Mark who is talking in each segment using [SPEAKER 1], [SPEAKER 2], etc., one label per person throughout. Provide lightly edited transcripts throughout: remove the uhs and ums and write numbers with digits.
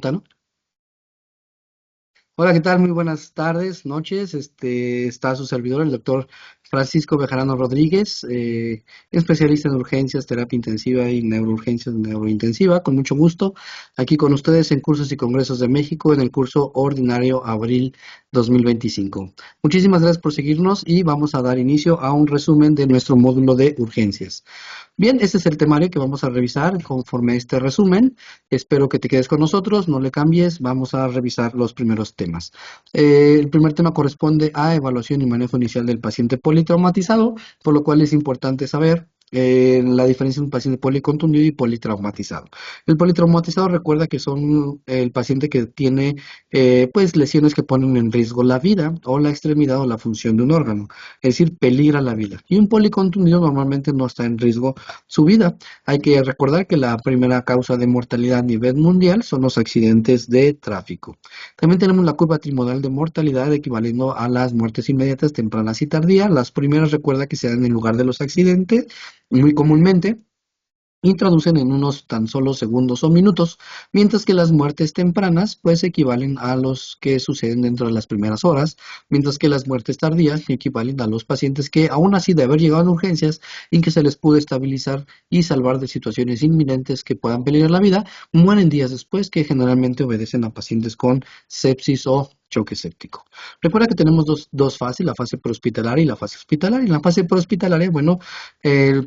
[SPEAKER 1] ¿No? Hola, ¿qué tal? Muy buenas tardes, noches. Está su servidor, el doctor Francisco Bejarano Rodríguez, especialista en urgencias, terapia intensiva y neurourgencias neurointensiva. Con mucho gusto, aquí con ustedes en Cursos y Congresos de México, en el curso ordinario abril 2025. Muchísimas gracias por seguirnos y vamos a dar inicio a un resumen de nuestro módulo de urgencias. Bien, este es el temario que vamos a revisar conforme a este resumen. Espero que te quedes con nosotros, no le cambies, vamos a revisar los primeros temas. El primer tema corresponde a evaluación y manejo inicial del paciente politraumatizado, por lo cual es importante saber la diferencia entre un paciente policontundido y politraumatizado. El politraumatizado recuerda que son el paciente que tiene pues lesiones que ponen en riesgo la vida o la extremidad o la función de un órgano, es decir, peligra la vida. Y un policontundido normalmente no está en riesgo su vida. Hay que recordar que la primera causa de mortalidad a nivel mundial son los accidentes de tráfico. También tenemos la curva trimodal de mortalidad equivaliendo a las muertes inmediatas, tempranas y tardías. Las primeras recuerda que se dan en lugar de los accidentes, muy comúnmente y traducen en unos tan solo segundos o minutos, mientras que las muertes tempranas pues equivalen a los que suceden dentro de las primeras horas, mientras que las muertes tardías equivalen a los pacientes que aún así de haber llegado a urgencias y que se les pudo estabilizar y salvar de situaciones inminentes que puedan peligrar la vida, mueren días después, que generalmente obedecen a pacientes con sepsis o choque séptico. Recuerda que tenemos dos fases, la fase prehospitalaria y la fase hospitalaria. En la fase prehospitalaria, bueno,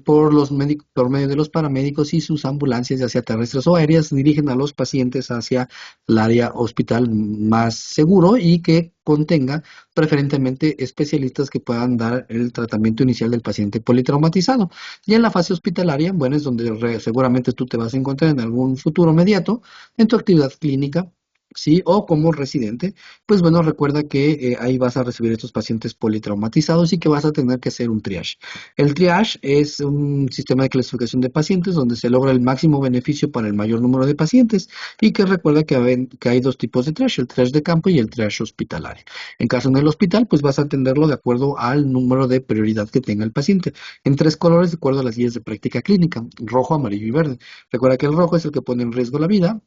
[SPEAKER 1] por los médicos, por medio de los paramédicos y sus ambulancias, ya sea terrestres o aéreas, dirigen a los pacientes hacia el área hospital más seguro y que contenga preferentemente especialistas que puedan dar el tratamiento inicial del paciente politraumatizado. Y en la fase hospitalaria, bueno, es donde seguramente tú te vas a encontrar en algún futuro inmediato en tu actividad clínica. Sí, o como residente, pues bueno, recuerda que ahí vas a recibir estos pacientes politraumatizados y que vas a tener que hacer un triage. El triage es un sistema de clasificación de pacientes donde se logra el máximo beneficio para el mayor número de pacientes y que recuerda que hay dos tipos de triage, el triage de campo y el triage hospitalario. En caso del hospital, pues vas a atenderlo de acuerdo al número de prioridad que tenga el paciente, en tres colores de acuerdo a las guías de práctica clínica, rojo, amarillo y verde. Recuerda que el rojo es el que pone en riesgo la vida,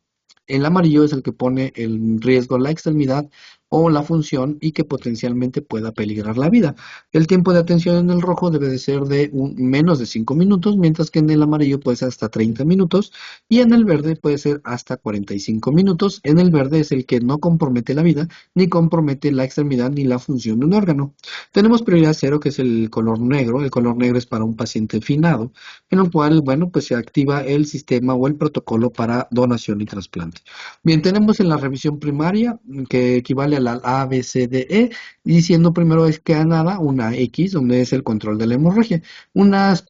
[SPEAKER 1] el amarillo es el que pone en riesgo la extremidad o la función y que potencialmente pueda peligrar la vida. El tiempo de atención en el rojo debe de ser de menos de 5 minutos, mientras que en el amarillo puede ser hasta 30 minutos y en el verde puede ser hasta 45 minutos. En el verde es el que no compromete la vida, ni compromete la extremidad ni la función de un órgano. Tenemos prioridad cero, que es el color negro. El color negro es para un paciente finado, en el cual, bueno, pues se activa el sistema o el protocolo para donación y trasplante. Bien, tenemos en la revisión primaria, que equivale a la A, B, C, D, E, diciendo primero es que a nada una X, donde es el control de la hemorragia. Unas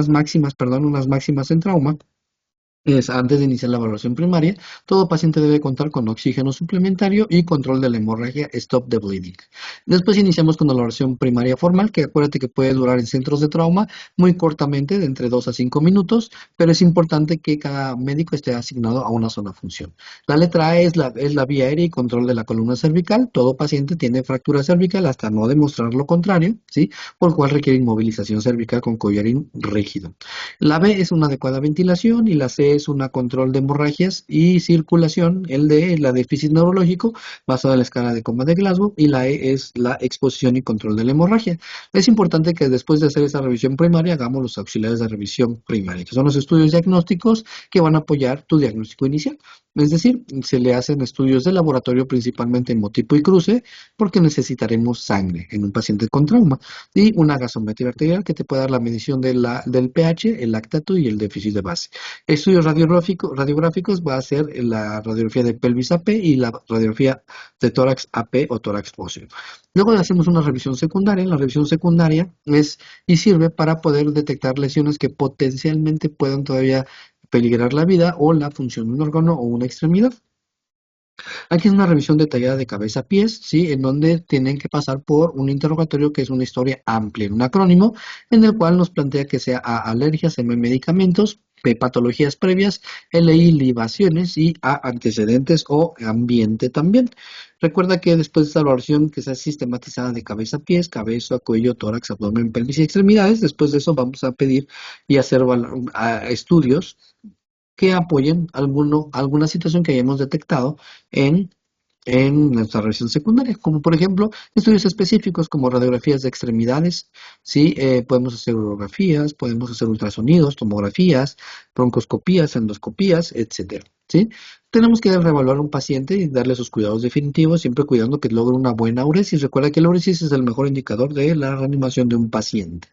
[SPEAKER 1] máximas en trauma es antes de iniciar la evaluación primaria, todo paciente debe contar con oxígeno suplementario y control de la hemorragia, stop the bleeding. Después iniciamos con la evaluación primaria formal, que acuérdate que puede durar en centros de trauma muy cortamente, de entre 2 a 5 minutos, pero es importante que cada médico esté asignado a una sola función. La letra A es la vía aérea y control de la columna cervical. Todo paciente tiene fractura cervical hasta no demostrar lo contrario, ¿sí? Por lo cual requiere inmovilización cervical con collarín rígido. La B es una adecuada ventilación y la C es una control de hemorragias y circulación. El D es la déficit neurológico basada en la escala de coma de Glasgow y la E es la exposición y control de la hemorragia. Es importante que después de hacer esa revisión primaria hagamos los auxiliares de revisión primaria, que son los estudios diagnósticos que van a apoyar tu diagnóstico inicial. Es decir, se le hacen estudios de laboratorio principalmente en hemotipo y cruce porque necesitaremos sangre en un paciente con trauma y una gasometría arterial que te puede dar la medición del pH, el lactato y el déficit de base. Estudios radiográficos va a ser la radiografía de pelvis AP y la radiografía de tórax AP o tórax óseo. Luego le hacemos una revisión secundaria. La revisión secundaria es y sirve para poder detectar lesiones que potencialmente puedan todavía peligrar la vida o la función de un órgano o una extremidad. Aquí es una revisión detallada de cabeza a pies, ¿sí? En donde tienen que pasar por un interrogatorio que es una historia amplia, un acrónimo, en el cual nos plantea que sea A, alergias, M, medicamentos, P, patologías previas, L, I, libaciones y A, antecedentes o ambiente también. Recuerda que después de esta evaluación que sea sistematizada de cabeza a pies, cabeza, cuello, tórax, abdomen, pelvis y extremidades, después de eso vamos a pedir y hacer estudios que apoyen alguna situación que hayamos detectado en nuestra revisión secundaria, como por ejemplo estudios específicos como radiografías de extremidades, ¿sí? Podemos hacer urografías, podemos hacer ultrasonidos, tomografías, broncoscopías, endoscopías, etcétera, ¿sí? Tenemos que reevaluar a un paciente y darle sus cuidados definitivos, siempre cuidando que logre una buena uresis. Recuerda que la uresis es el mejor indicador de la reanimación de un paciente.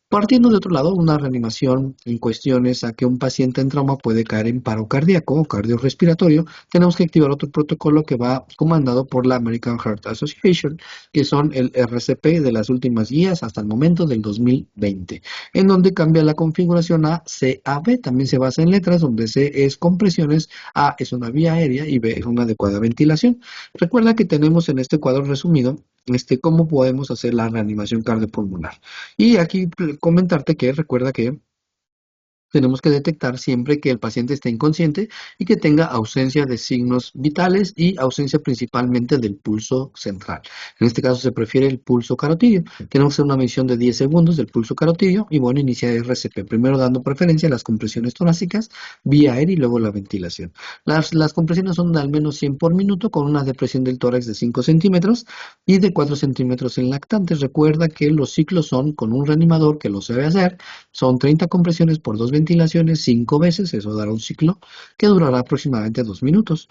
[SPEAKER 1] Partiendo de otro lado, una reanimación en cuestiones a que un paciente en trauma puede caer en paro cardíaco o cardiorrespiratorio, tenemos que activar otro protocolo que va comandado por la American Heart Association, que son el RCP de las últimas guías hasta el momento del 2020, en donde cambia la configuración a CAB, también se basa en letras, donde C es compresiones, A es una vía aérea y B es una adecuada ventilación. Recuerda que tenemos en este cuadro resumido cómo podemos hacer la reanimación cardiopulmonar. Y aquí comentarte que recuerda que tenemos que detectar siempre que el paciente esté inconsciente y que tenga ausencia de signos vitales y ausencia principalmente del pulso central. En este caso se prefiere el pulso carotidio. Tenemos que hacer una medición de 10 segundos del pulso carotidio y bueno, iniciar RCP. Primero dando preferencia a las compresiones torácicas, vía aérea y luego la ventilación. Las compresiones son de al menos 100 por minuto con una depresión del tórax de 5 centímetros y de 4 centímetros en lactantes. Recuerda que los ciclos son con un reanimador que lo sabe hacer, son 30 compresiones por 2 ventilaciones 5 veces, eso dará un ciclo que durará aproximadamente 2 minutos.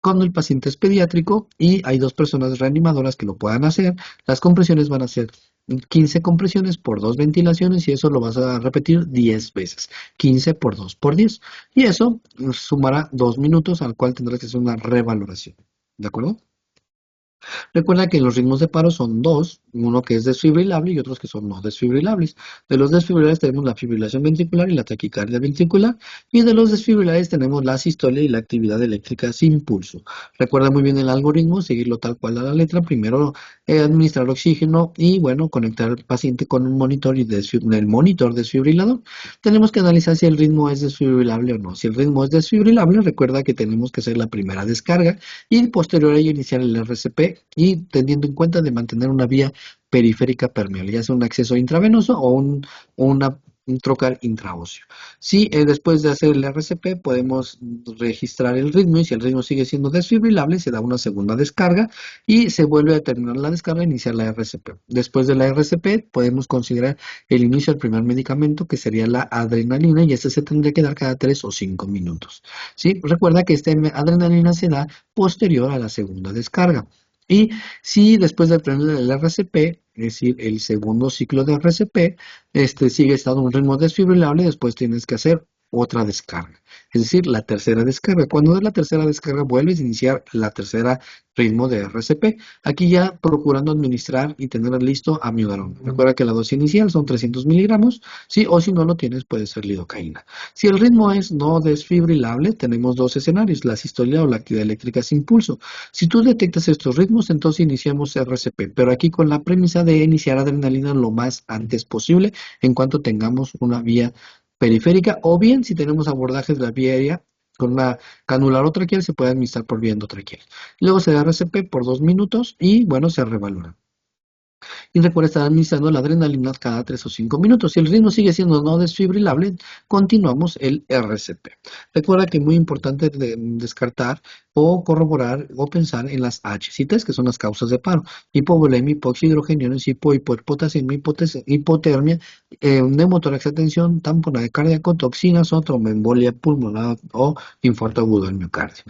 [SPEAKER 1] Cuando el paciente es pediátrico y hay dos personas reanimadoras que lo puedan hacer, las compresiones van a ser 15 compresiones por 2 ventilaciones y eso lo vas a repetir 10 veces. 15 por 2 por 10. Y eso sumará 2 minutos al cual tendrás que hacer una revaloración. ¿De acuerdo? Recuerda que los ritmos de paro son dos, uno que es desfibrilable y otros que son no desfibrilables. De los desfibrilables tenemos la fibrilación ventricular y la taquicardia ventricular, y de los desfibrilables tenemos la sistolia y la actividad eléctrica sin pulso. Recuerda muy bien el algoritmo, seguirlo tal cual a la letra, primero administrar oxígeno y bueno, conectar al paciente con un monitor y el monitor desfibrilador. Tenemos que analizar si el ritmo es desfibrilable o no. Si el ritmo es desfibrilable, recuerda que tenemos que hacer la primera descarga y posterior a ello iniciar el RCP y teniendo en cuenta de mantener una vía periférica permeable, ya sea un acceso intravenoso un trocar intraóseo. Si después de hacer el RCP podemos registrar el ritmo y si el ritmo sigue siendo desfibrilable se da una segunda descarga y se vuelve a terminar la descarga e iniciar la RCP. Después de la RCP podemos considerar el inicio del primer medicamento que sería la adrenalina y este se tendría que dar cada 3 o 5 minutos. ¿Sí? Recuerda que esta adrenalina se da posterior a la segunda descarga. Y si después de prender el RCP, es decir, el segundo ciclo de RCP, sigue estando un ritmo desfibrilable, después tienes que hacer otra descarga, es decir, la tercera descarga. Cuando de la tercera descarga vuelves a iniciar la tercera ritmo de RCP, aquí ya procurando administrar y tener listo amiodarona. Recuerda que la dosis inicial son 300 miligramos, ¿sí? O si no lo tienes puede ser lidocaína. Si el ritmo es no desfibrilable, tenemos dos escenarios, la sistolia o la actividad eléctrica sin pulso. Si tú detectas estos ritmos, entonces iniciamos RCP, pero aquí con la premisa de iniciar adrenalina lo más antes posible en cuanto tengamos una vía periférica o bien si tenemos abordajes de la vía aérea con una canular o traqueal se puede administrar por vía endotraqueal. Luego se da RCP por 2 minutos y bueno, se revalora. Y recuerda estar administrando la adrenalina cada 3 o 5 minutos. Si el ritmo sigue siendo no desfibrilable, continuamos el RCP. Recuerda que es muy importante descartar o corroborar o pensar en las HCTs, que son las causas de paro. Hipovolemia, hipoxidrogeniones, hipopotasemia, hipotermia, neumotórax, tensión, tamponade cardíaco, toxinas o tromboembolia pulmonar o infarto agudo del miocardio.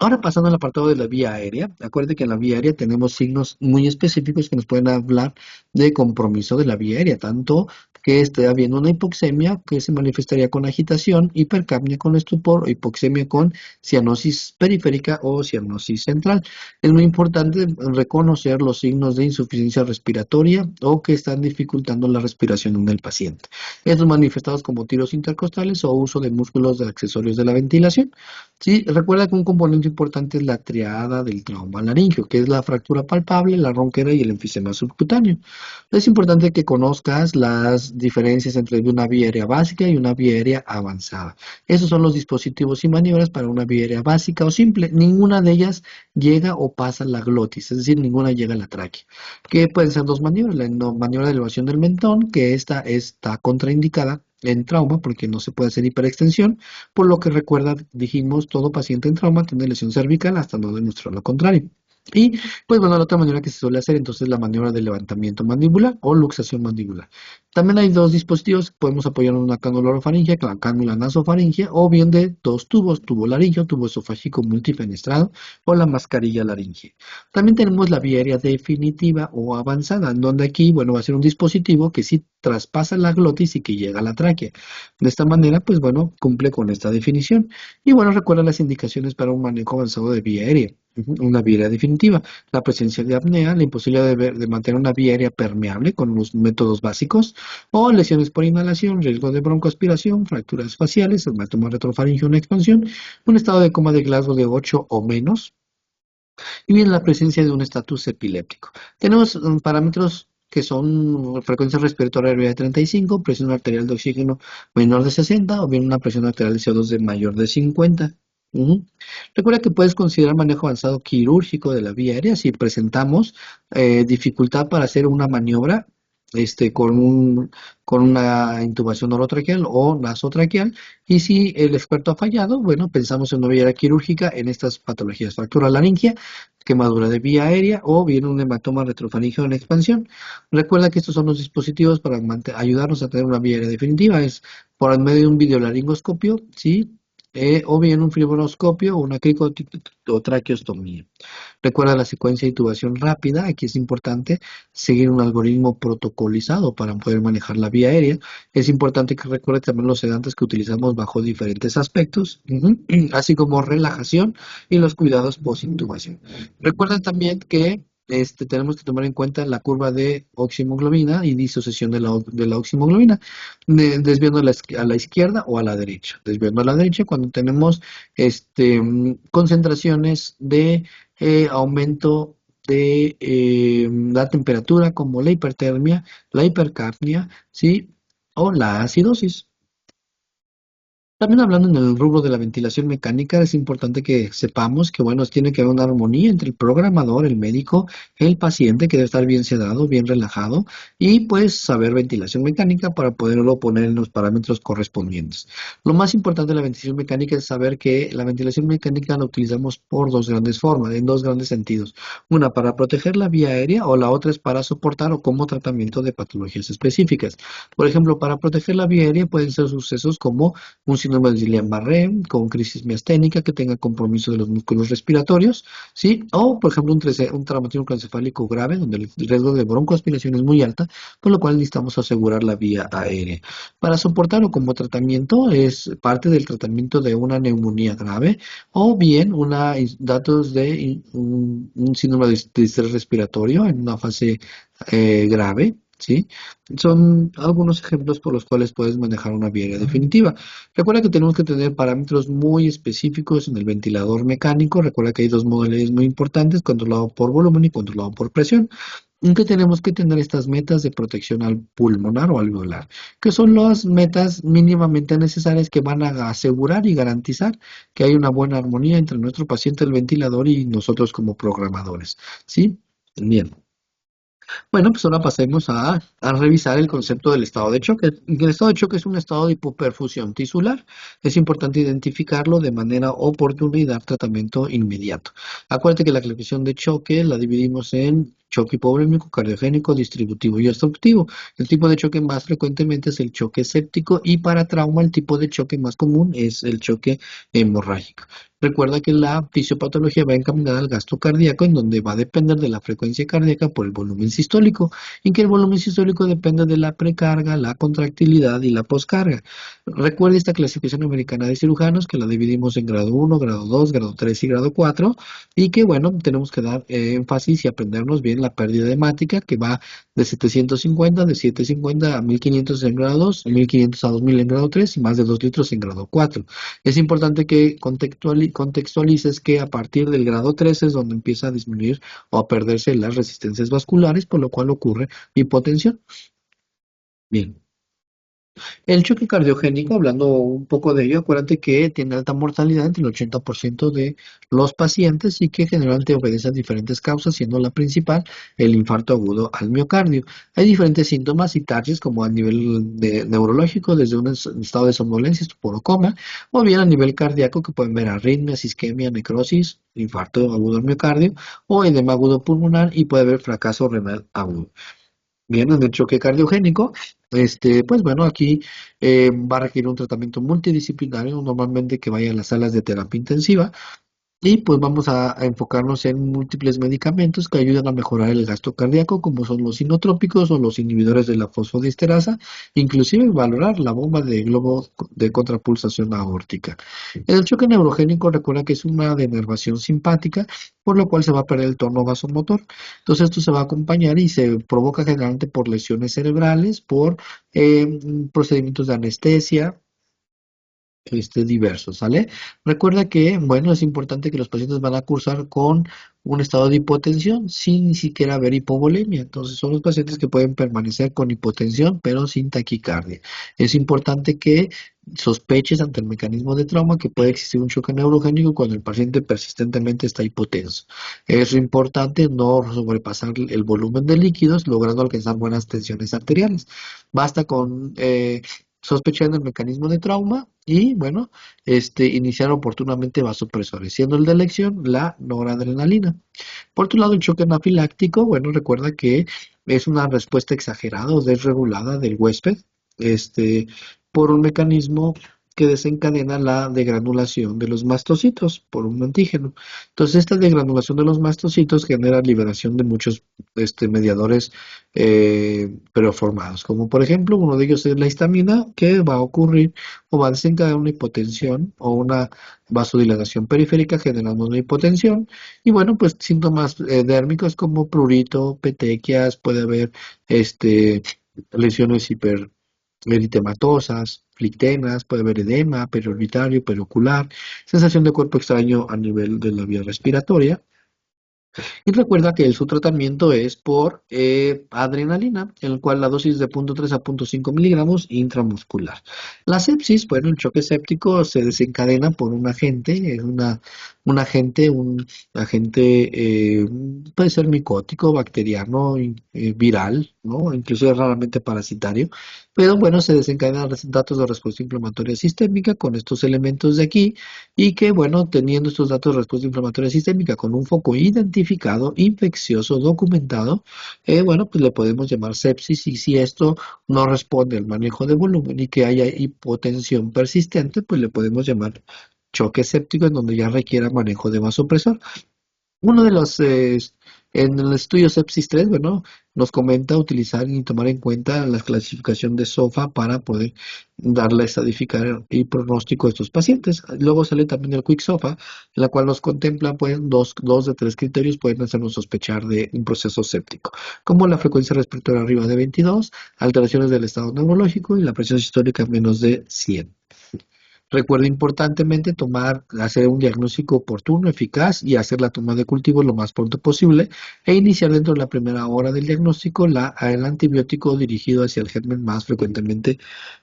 [SPEAKER 1] Ahora pasando al apartado de la vía aérea, acuérdate que en la vía aérea tenemos signos muy específicos que nos pueden hablar de compromiso de la vía aérea, tanto que esté habiendo una hipoxemia que se manifestaría con agitación, hipercapnia con estupor o hipoxemia con cianosis periférica o cianosis central. Es muy importante reconocer los signos de insuficiencia respiratoria o que están dificultando la respiración en el paciente. Estos manifestados como tiros intercostales o uso de músculos de accesorios de la ventilación. Sí, recuerda que un componente importante es la triada del trauma laringio, que es la fractura palpable, la ronquera y el enfisema subcutáneo. Es importante que conozcas las diferencias entre una vía aérea básica y una vía aérea avanzada. Esos son los dispositivos y maniobras para una vía aérea básica o simple. Ninguna de ellas llega o pasa la glotis, es decir, ninguna llega a la tráquea. Que pueden ser dos maniobras, la maniobra de elevación del mentón, que esta está contraindicada en trauma, porque no se puede hacer hiperextensión, por lo que recuerda, dijimos, todo paciente en trauma tiene lesión cervical hasta no demostrar lo contrario. Y pues bueno, la otra manera que se suele hacer entonces la maniobra de levantamiento mandibular o luxación mandibular. También hay dos dispositivos, podemos apoyar una cánula orofaringea, la cánula nasofaringea, o bien de dos tubos, tubo laringeo, tubo esofágico multifenestrado o la mascarilla laringea. También tenemos la vía aérea definitiva o avanzada, en donde aquí, bueno, va a ser un dispositivo que sí traspasa la glotis y que llega a la tráquea. De esta manera, pues bueno, cumple con esta definición. Y bueno, recuerda las indicaciones para un manejo avanzado de vía aérea. Una vía aérea definitiva, la presencia de apnea, la imposibilidad de mantener una vía aérea permeable con los métodos básicos, o lesiones por inhalación, riesgo de broncoaspiración, fracturas faciales, hematoma retrofaringeo en expansión, un estado de coma de Glasgow de 8 o menos, y bien la presencia de un estatus epiléptico. Tenemos parámetros que son frecuencia respiratoria de 35, presión arterial de oxígeno menor de 60 o bien una presión arterial de CO2 de mayor de 50. Ujú. Recuerda que puedes considerar manejo avanzado quirúrgico de la vía aérea si presentamos dificultad para hacer una maniobra con una intubación orotraqueal o nasotraqueal. Y si el experto ha fallado, bueno, pensamos en una vía aérea quirúrgica en estas patologías, fractura laringia, quemadura de vía aérea o bien un hematoma retrofaringeo en expansión. Recuerda que estos son los dispositivos para ayudarnos a tener una vía aérea definitiva, es por medio de un videolaringoscopio, ¿sí? O bien un fibronoscopio o una o traqueostomía. Recuerda la secuencia de intubación rápida. Aquí es importante seguir un algoritmo protocolizado para poder manejar la vía aérea. Es importante que recuerde también los sedantes que utilizamos bajo diferentes aspectos, así como relajación y los cuidados post-intubación. Recuerda también que tenemos que tomar en cuenta la curva de oximoglobina y disociación de la oximoglobina, desviando a la izquierda o a la derecha. Desviando a la derecha cuando tenemos concentraciones de aumento de la temperatura como la hipertermia, la hipercapnia, ¿sí? O la acidosis. También hablando en el rubro de la ventilación mecánica, es importante que sepamos que, bueno, tiene que haber una armonía entre el programador, el médico, el paciente, que debe estar bien sedado, bien relajado, y pues saber ventilación mecánica para poderlo poner en los parámetros correspondientes. Lo más importante de la ventilación mecánica es saber que la ventilación mecánica la utilizamos por dos grandes formas, en dos grandes sentidos. Una para proteger la vía aérea o la otra es para soportar o como tratamiento de patologías específicas. Por ejemplo, para proteger la vía aérea pueden ser sucesos como un síndrome de Guillain-Barré con crisis miasténica que tenga compromiso de los músculos respiratorios, ¿sí? O, por ejemplo, un traumatismo craneoencefálico grave, donde el riesgo de broncoaspiración es muy alta, por lo cual necesitamos asegurar la vía aérea. Para soportarlo como tratamiento, es parte del tratamiento de una neumonía grave, o bien datos de un síndrome de estrés respiratorio en una fase grave, ¿sí? Son algunos ejemplos por los cuales puedes manejar una vía aérea definitiva. Recuerda que tenemos que tener parámetros muy específicos en el ventilador mecánico. Recuerda que hay dos modalidades muy importantes, controlado por volumen y controlado por presión. Y que tenemos que tener estas metas de protección al pulmonar o alveolar, que son las metas mínimamente necesarias que van a asegurar y garantizar que hay una buena armonía entre nuestro paciente, el ventilador, y nosotros como programadores. ¿Sí? Bien. Bueno, pues ahora pasemos a revisar el concepto del estado de choque. El estado de choque es un estado de hipoperfusión tisular. Es importante identificarlo de manera oportuna y dar tratamiento inmediato. Acuérdate que la clasificación de choque la dividimos en choque hipovolémico, cardiogénico, distributivo y obstructivo. El tipo de choque más frecuentemente es el choque séptico y para trauma el tipo de choque más común es el choque hemorrágico. Recuerda que la fisiopatología va encaminada al gasto cardíaco, en donde va a depender de la frecuencia cardíaca por el volumen sistólico, y que el volumen sistólico depende de la precarga, la contractilidad y la poscarga. Recuerda esta clasificación americana de cirujanos que la dividimos en grado 1, grado 2, grado 3 y grado 4, y que bueno, tenemos que dar énfasis y aprendernos bien la pérdida hemática, que va de 750, de 750 a 1500 en grado 2, 1500 a 2000 en grado 3 y más de 2 litros en grado 4. Es importante que contextualices que a partir del grado 3 es donde empieza a disminuir o a perderse las resistencias vasculares, por lo cual ocurre hipotensión. Bien. El choque cardiogénico, hablando un poco de ello, acuérdate que tiene alta mortalidad entre el 80% de los pacientes y que generalmente obedece a diferentes causas, siendo la principal el infarto agudo al miocardio. Hay diferentes síntomas y taxis como a nivel neurológico, desde un estado de somnolencia, estupor o coma, o bien a nivel cardíaco que pueden ver arritmias, isquemia, necrosis, infarto agudo al miocardio o edema agudo pulmonar y puede haber fracaso renal agudo. Bien, en el choque cardiogénico, pues bueno, aquí va a requerir un tratamiento multidisciplinario, normalmente que vaya a las salas de terapia intensiva, y pues vamos a enfocarnos en múltiples medicamentos que ayudan a mejorar el gasto cardíaco, como son los inotrópicos o los inhibidores de la fosfodiesterasa, inclusive valorar la bomba de globo de contrapulsación aórtica. En el choque neurogénico, recuerda que es una denervación simpática, por lo cual se va a perder el tono vasomotor. Entonces esto se va a acompañar y se provoca generalmente por lesiones cerebrales, por procedimientos de anestesia, diversos, ¿sale? Recuerda que, bueno, es importante que los pacientes van a cursar con un estado de hipotensión sin ni siquiera haber hipovolemia. Entonces, son los pacientes que pueden permanecer con hipotensión, pero sin taquicardia. Es importante que sospeches ante el mecanismo de trauma que puede existir un choque neurogénico cuando el paciente persistentemente está hipotenso. Es importante no sobrepasar el volumen de líquidos, logrando alcanzar buenas tensiones arteriales. Basta con sospechando el mecanismo de trauma y, bueno, iniciar oportunamente vasopresores, siendo el de elección la noradrenalina. Por otro lado, el choque anafiláctico, bueno, recuerda que es una respuesta exagerada o desregulada del huésped, este, por un mecanismo que desencadena la degranulación de los mastocitos por un antígeno. Entonces, esta degranulación de los mastocitos genera liberación de muchos mediadores preformados, como por ejemplo, uno de ellos es la histamina, que va a ocurrir o va a desencadenar una hipotensión o una vasodilatación periférica generando una hipotensión. Y bueno, pues síntomas dérmicos como prurito, petequias, puede haber lesiones hipereritematosas, flictenas, puede haber edema periorbitario, periocular, sensación de cuerpo extraño a nivel de la vía respiratoria. Y recuerda que su tratamiento es por adrenalina, en el cual la dosis de 0,3 a 0,5 miligramos intramuscular. La sepsis, bueno, el choque séptico se desencadena por un agente, puede ser micótico, bacteriano, viral, ¿no? Incluso raramente parasitario, pero bueno, se desencadenan datos de respuesta inflamatoria sistémica con estos elementos de aquí y que, bueno, teniendo estos datos de respuesta inflamatoria sistémica con un foco identificado, infeccioso, documentado, bueno, pues le podemos llamar sepsis y si esto no responde al manejo de volumen y que haya hipotensión persistente, pues le podemos llamar choque séptico en donde ya requiera manejo de vasopresor. Uno de los, en el estudio Sepsis 3, bueno, nos comenta utilizar y tomar en cuenta la clasificación de SOFA para poder darle estadificar y pronóstico a estos pacientes. Luego sale también el Quick SOFA, en la cual nos contempla, pues, dos de tres criterios pueden hacernos sospechar de un proceso séptico, como la frecuencia respiratoria arriba de 22, alteraciones del estado neurológico y la presión sistólica menos de 100. Recuerda importantemente hacer un diagnóstico oportuno, eficaz y hacer la toma de cultivo lo más pronto posible e iniciar dentro de la primera hora del diagnóstico el antibiótico dirigido hacia el germen más frecuentemente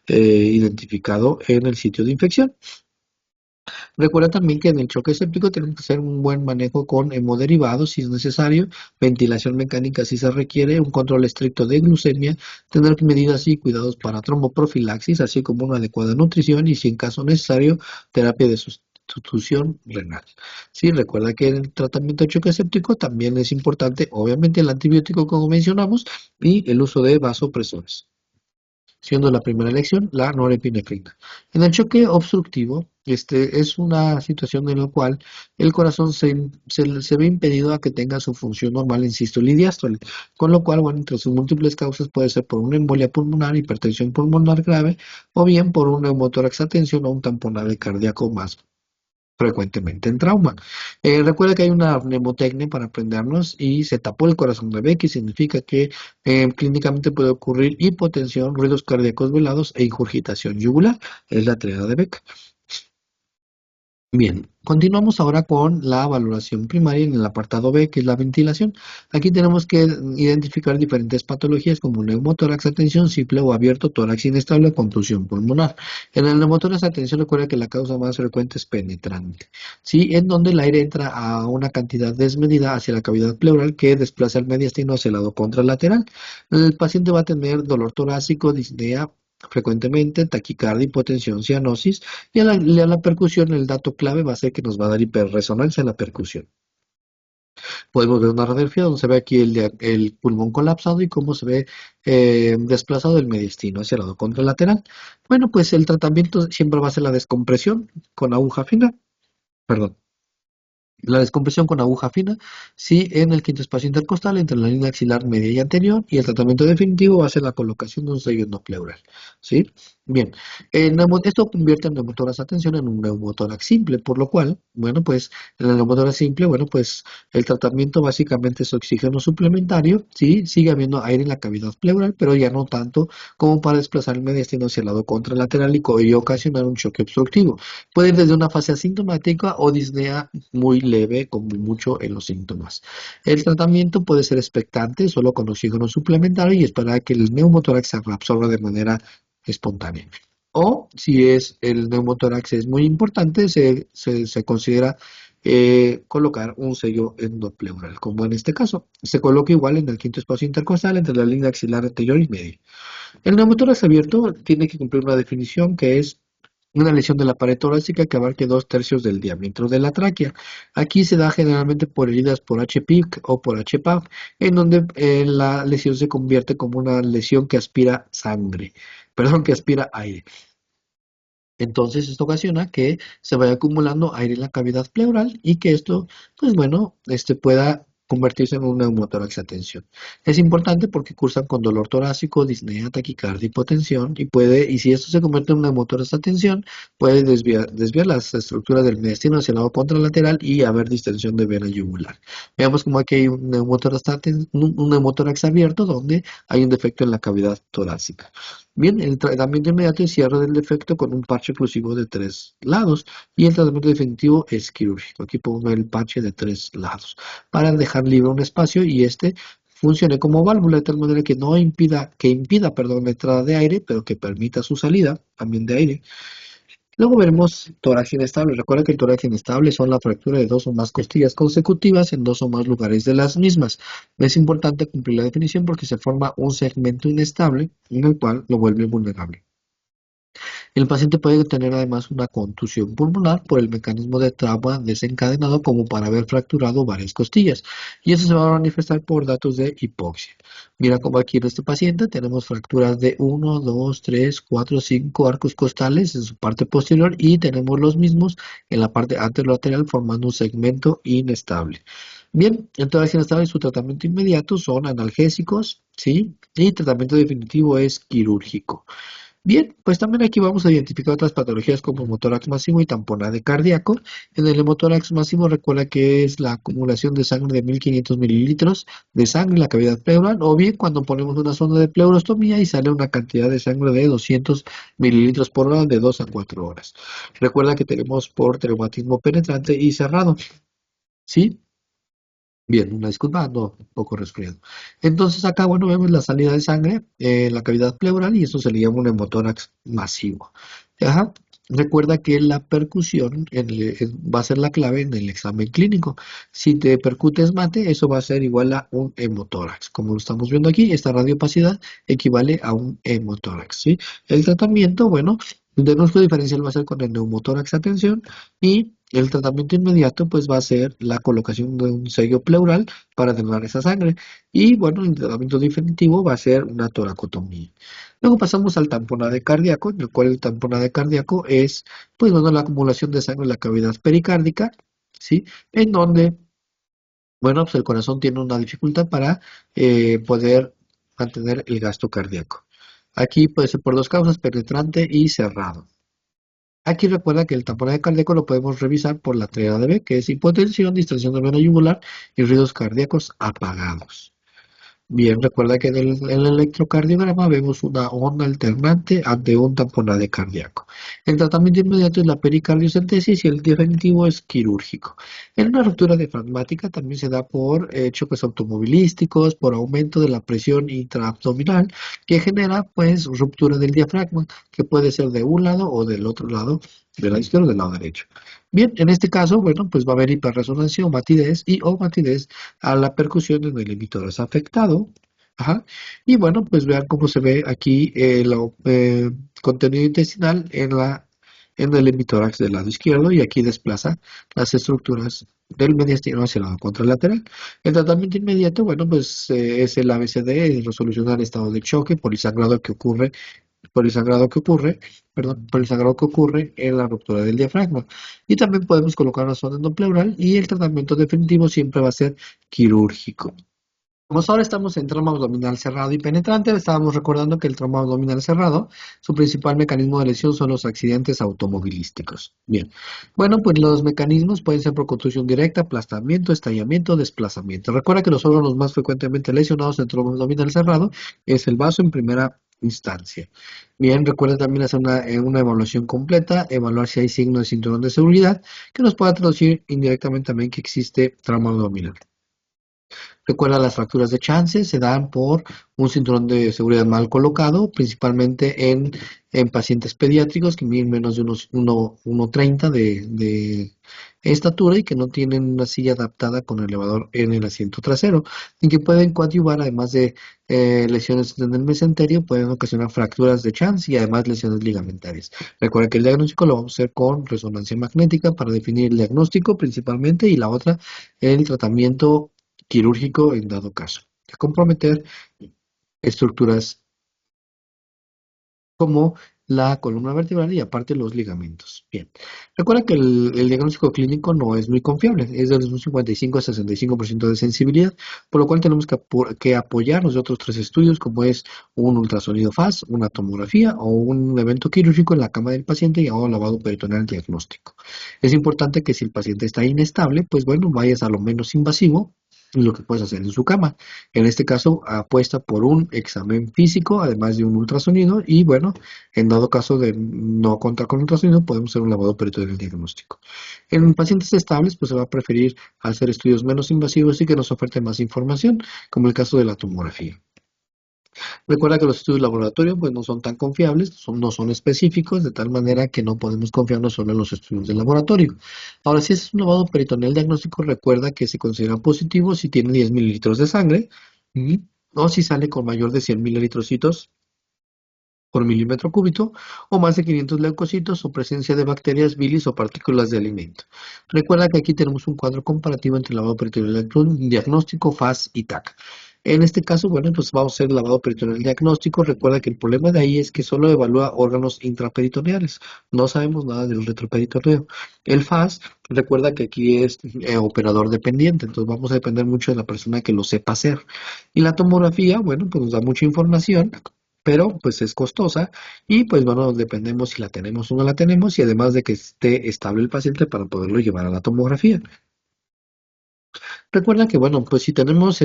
[SPEAKER 1] identificado en el sitio de infección. Recuerda también que en el choque séptico tenemos que hacer un buen manejo con hemoderivados si es necesario, ventilación mecánica si se requiere, un control estricto de glucemia, tener medidas y cuidados para tromboprofilaxis, así como una adecuada nutrición y si en caso necesario, terapia de sustitución renal. Sí, recuerda que en el tratamiento de choque séptico también es importante, obviamente, el antibiótico como mencionamos y el uso de vasopresores, siendo la primera elección la norepinefrina. En el choque obstructivo, es una situación en la cual el corazón se ve impedido a que tenga su función normal en sístole y diástole, con lo cual, bueno, entre sus múltiples causas puede ser por una embolia pulmonar, hipertensión pulmonar grave, o bien por un neumotórax atención o un tamponade cardíaco más frecuentemente en trauma. Recuerda que hay una mnemotecnia para aprendernos y se tapó el corazón de Beck, y significa que clínicamente puede ocurrir hipotensión, ruidos cardíacos velados e ingurgitación yugular. Es la triada de Beck. Bien, Continuamos ahora con la valoración primaria en el apartado B, que es la ventilación. Aquí tenemos que identificar diferentes patologías como neumotórax a tensión simple o abierto, tórax inestable o contusión pulmonar. En el neumotórax a tensión recuerda que la causa más frecuente es penetrante, ¿sí? En donde el aire entra a una cantidad desmedida hacia la cavidad pleural que desplaza el mediastino hacia el lado contralateral. El paciente va a tener dolor torácico, disnea, frecuentemente, taquicardia, hipotensión, cianosis, y a la percusión el dato clave va a ser que nos va a dar hiperresonancia en la percusión. Podemos ver una radiografía donde se ve aquí el pulmón colapsado y cómo se ve desplazado el mediastino hacia el lado contralateral. Bueno, pues el tratamiento siempre va a ser la descompresión con aguja fina, perdón, la descompresión con aguja fina, sí, en el quinto espacio intercostal entre la línea axilar media y anterior, y el tratamiento definitivo va a ser la colocación de un sello endopleural, ¿sí? Bien, esto convierte el neumotórax atención en un neumotórax simple, por lo cual, bueno, pues en el neumotórax simple, bueno, pues el tratamiento básicamente es oxígeno suplementario, ¿sí? Sigue habiendo aire en la cavidad pleural, pero ya no tanto como para desplazar el mediastino hacia el lado contralateral y ocasionar un choque obstructivo. Puede ir desde una fase asintomática o disnea muy leve, como mucho en los síntomas. El tratamiento puede ser expectante, solo con oxígeno suplementario y esperar a que el neumotórax se reabsorba de manera espontánea. O si es el neumotórax es muy importante, se considera colocar un sello endopleural, como en este caso. Se coloca igual en el quinto espacio intercostal entre la línea axilar anterior y media. El neumotórax abierto tiene que cumplir una definición que es una lesión de la pared torácica que abarque 2/3 del diámetro de la tráquea. Aquí se da generalmente por heridas por HPIC o por HPAF, en donde la lesión se convierte como una lesión que aspira sangre, perdón, que aspira aire. Entonces, esto ocasiona que se vaya acumulando aire en la cavidad pleural y que esto, pues bueno, pueda convertirse en un neumotórax a tensión. Es importante porque cursan con dolor torácico, disnea, taquicardia, hipotensión y si esto se convierte en un neumotórax a tensión, puede desviar las estructuras del mediastino hacia el lado contralateral y haber distensión de vena yugular. Veamos como aquí hay un neumotórax abierto donde hay un defecto en la cavidad torácica. Bien, el tratamiento inmediato es cierre del defecto con un parche oclusivo de 3 lados y el tratamiento definitivo es quirúrgico. Aquí pongo el parche de 3 lados para dejar libre un espacio y funcione como válvula de tal manera que no impida, perdón, la entrada de aire, pero que permita su salida también de aire. Luego veremos tórax inestable. Recuerda que el tórax inestable son la fractura de dos o más costillas consecutivas en dos o más lugares de las mismas. Es importante cumplir la definición porque se forma un segmento inestable en el cual lo vuelve vulnerable. El paciente puede tener además una contusión pulmonar por el mecanismo de trauma desencadenado como para haber fracturado varias costillas. Y eso se va a manifestar por datos de hipoxia. Mira como aquí en este paciente tenemos fracturas de 1, 2, 3, 4, 5 arcos costales en su parte posterior y tenemos los mismos en la parte anterolateral formando un segmento inestable. Bien, en toda inestable su tratamiento inmediato son analgésicos, ¿sí? Y tratamiento definitivo es quirúrgico. Bien, pues también aquí vamos a identificar otras patologías como hemotórax máximo y tamponade cardíaco. En el hemotórax máximo recuerda que es la acumulación de sangre de 1500 mililitros de sangre en la cavidad pleural, o bien cuando ponemos una sonda de pleurostomía y sale una cantidad de sangre de 200 mililitros por hora de 2 a 4 horas. Recuerda que tenemos por traumatismo penetrante y cerrado, ¿sí? Bien, una disculpa, ando un poco resfriado. Entonces acá, bueno, vemos la salida de sangre en la cavidad pleural y eso se le llama un hemotórax masivo. Ajá. Recuerda que la percusión va a ser la clave en el examen clínico. Si te percutes mate, eso va a ser igual a un hemotórax. Como lo estamos viendo aquí, esta radiopacidad equivale a un hemotórax, ¿sí? El tratamiento, bueno, el diagnóstico diferencial va a ser con el neumotórax a tensión y el tratamiento inmediato pues va a ser la colocación de un sello pleural para drenar esa sangre. Y bueno, el tratamiento definitivo va a ser una toracotomía. Luego pasamos al tamponade cardíaco, en el cual el tamponade cardíaco es pues bueno, la acumulación de sangre en la cavidad pericárdica, ¿sí? En donde, bueno, pues el corazón tiene una dificultad para poder mantener el gasto cardíaco. Aquí puede ser por dos causas, penetrante y cerrado. Aquí recuerda que el tamponaje cardíaco lo podemos revisar por la triada de B, que es hipotensión, distensión de vena yugular y ruidos cardíacos apagados. Bien, recuerda que en el electrocardiograma vemos una onda alternante ante un tamponaje cardíaco. El tratamiento inmediato es la pericardiocentesis y el definitivo es quirúrgico. En una ruptura diafragmática también se da por choques automovilísticos, por aumento de la presión intraabdominal que genera pues ruptura del diafragma, que puede ser de un lado o del otro lado, del lado izquierdo o del lado derecho. Bien, en este caso, bueno, pues va a haber hiperresonancia o matidez y o matidez a la percusión en el emitórax afectado. Ajá. Y bueno, pues vean cómo se ve aquí el contenido intestinal en el emitórax del lado izquierdo y aquí desplaza las estructuras del mediastino hacia el lado contralateral. El tratamiento inmediato, bueno, pues es el ABCD, resolucionar estado de choque por el sangrado que ocurre, perdón, por el sangrado que ocurre en la ruptura del diafragma. Y también podemos colocar una sonda endopleural y el tratamiento definitivo siempre va a ser quirúrgico. Como ahora estamos en trauma abdominal cerrado y penetrante, estábamos recordando que el trauma abdominal cerrado, su principal mecanismo de lesión son los accidentes automovilísticos. Bien, bueno, pues los mecanismos pueden ser por contusión directa, aplastamiento, estallamiento, desplazamiento. Recuerda que los órganos más frecuentemente lesionados en trauma abdominal cerrado es el vaso en primera instancia. Bien, recuerda también hacer una evaluación completa, evaluar si hay signos de cinturón de seguridad, que nos pueda traducir indirectamente también que existe trauma abdominal. Recuerda, las fracturas de chance se dan por un cinturón de seguridad mal colocado, principalmente en pacientes pediátricos que miden menos de unos 1,30 de estatura y que no tienen una silla adaptada con elevador en el asiento trasero, y que pueden coadyuvar, además de lesiones en el mesenterio, pueden ocasionar fracturas de chance y además lesiones ligamentarias. Recuerda que el diagnóstico lo vamos a hacer con resonancia magnética para definir el diagnóstico principalmente y la otra, el tratamiento quirúrgico en dado caso, de comprometer estructuras como la columna vertebral y aparte los ligamentos. Bien, recuerda que el diagnóstico clínico no es muy confiable, es de un 55 a 65% de sensibilidad, por lo cual tenemos que apoyarnos de otros tres estudios como es un ultrasonido FAS, una tomografía o un evento quirúrgico en la cama del paciente y o lavado peritoneal diagnóstico. Es importante que si el paciente está inestable, pues bueno, vayas a lo menos invasivo lo que puedes hacer en su cama. En este caso, apuesta por un examen físico, además de un ultrasonido, y bueno, en dado caso de no contar con ultrasonido, podemos hacer un lavado peritoneal diagnóstico. En pacientes estables, pues se va a preferir hacer estudios menos invasivos y que nos oferte más información, como el caso de la tomografía. Recuerda que los estudios de laboratorio pues no son tan confiables, no son específicos, de tal manera que no podemos confiarnos solo en los estudios de laboratorio. Ahora, si es un lavado peritoneal diagnóstico, recuerda que se considera positivo si tiene 10 mililitros de sangre, ¿sí? O si sale con mayor de 100 mililitrocitos por milímetro cúbito o más de 500 leucocitos o presencia de bacterias, bilis o partículas de alimento. Recuerda que aquí tenemos un cuadro comparativo entre lavado peritoneal diagnóstico, FAS y TAC. En este caso, bueno, pues vamos a hacer el lavado peritoneal diagnóstico. Recuerda que el problema de ahí es que solo evalúa órganos intraperitoneales. No sabemos nada del retroperitoneo. El FAS, recuerda que aquí es operador dependiente, entonces vamos a depender mucho de la persona que lo sepa hacer. Y la tomografía, bueno, pues nos da mucha información, pero pues es costosa y pues bueno, dependemos si la tenemos o no la tenemos y además de que esté estable el paciente para poderlo llevar a la tomografía. Recuerda que bueno, pues si tenemos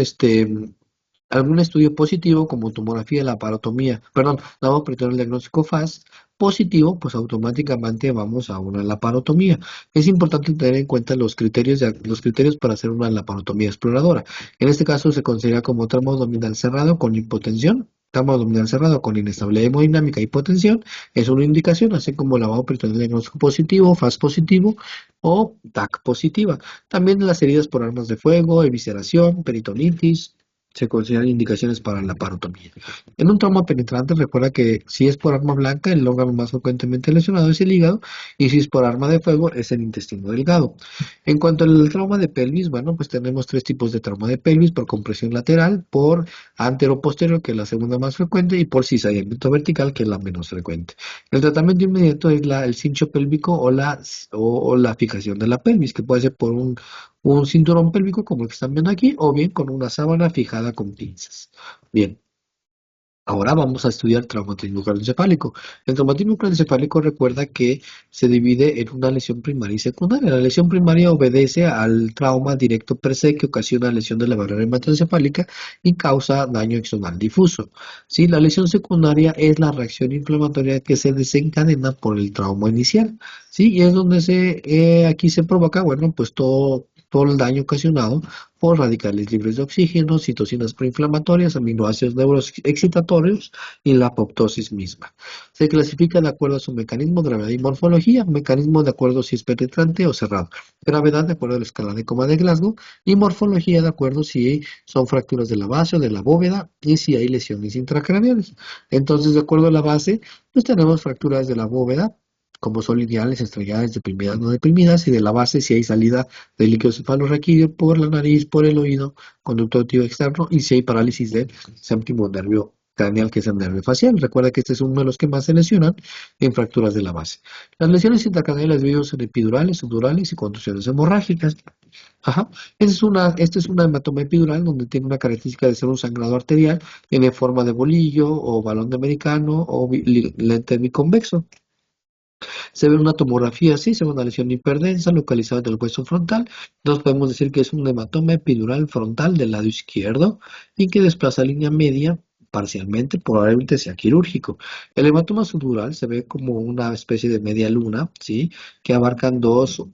[SPEAKER 1] algún estudio positivo como tomografía, laparotomía, perdón, lavado peritoneal diagnóstico FAS positivo, pues automáticamente vamos a una laparotomía. Es importante tener en cuenta los criterios para hacer una laparotomía exploradora. En este caso se considera como tramo abdominal cerrado con hipotensión. Tramo abdominal cerrado con inestabilidad hemodinámica y hipotensión es una indicación, así como lavado peritoneal diagnóstico positivo, FAS positivo o TAC positiva. También las heridas por armas de fuego, evisceración, peritonitis, se consideran indicaciones para la parotomía. En un trauma penetrante, recuerda que si es por arma blanca, el órgano más frecuentemente lesionado es el hígado, y si es por arma de fuego, es el intestino delgado. En cuanto al trauma de pelvis, bueno, pues tenemos tres tipos de trauma de pelvis: por compresión lateral, por antero-posterior, que es la segunda más frecuente, y por cizallamiento vertical, que es la menos frecuente. El tratamiento inmediato es el cincho pélvico o la fijación de la pelvis, que puede ser por un cinturón pélvico como el que están viendo aquí, o bien con una sábana fijada con pinzas. Bien, Ahora vamos a estudiar traumatismo craneoencefálico. El traumatismo craneoencefálico recuerda que se divide en una lesión primaria y secundaria. La lesión primaria obedece al trauma directo per se que ocasiona lesión de la barrera hematoencefálica y causa daño axonal difuso. ¿Sí? La lesión secundaria es la reacción inflamatoria que se desencadena por el trauma inicial. ¿Sí? Y es donde aquí se provoca, bueno, pues todo el daño ocasionado por radicales libres de oxígeno, citocinas proinflamatorias, aminoácidos neuroexcitatorios y la apoptosis misma. Se clasifica de acuerdo a su mecanismo, gravedad y morfología, mecanismo de acuerdo si es penetrante o cerrado, gravedad de acuerdo a la escala de coma de Glasgow y morfología de acuerdo si son fracturas de la base o de la bóveda y si hay lesiones intracraneales. Entonces, de acuerdo a la base, pues tenemos fracturas de la bóveda, como son lineales, estrelladas, deprimidas, no deprimidas, y de la base si hay salida del líquido cefalorraquídeo por la nariz, por el oído, conducto auditivo externo, y si hay parálisis del séptimo nervio craneal, que es el nervio facial. Recuerda que este es uno de los que más se lesionan en fracturas de la base. Las lesiones intracraneales dividimos en epidurales, subdurales y contusiones hemorrágicas. Ajá. Este es una hematoma epidural donde tiene una característica de ser un sangrado arterial, tiene forma de bolillo o balón de americano o lente biconvexo. Se ve una tomografía así, se ve una lesión hiperdensa localizada en el hueso frontal. Entonces podemos decir que es un hematoma epidural frontal del lado izquierdo y que desplaza línea media parcialmente, probablemente sea quirúrgico. El hematoma subdural se ve como una especie de media luna, ¿sí? Que abarcan dos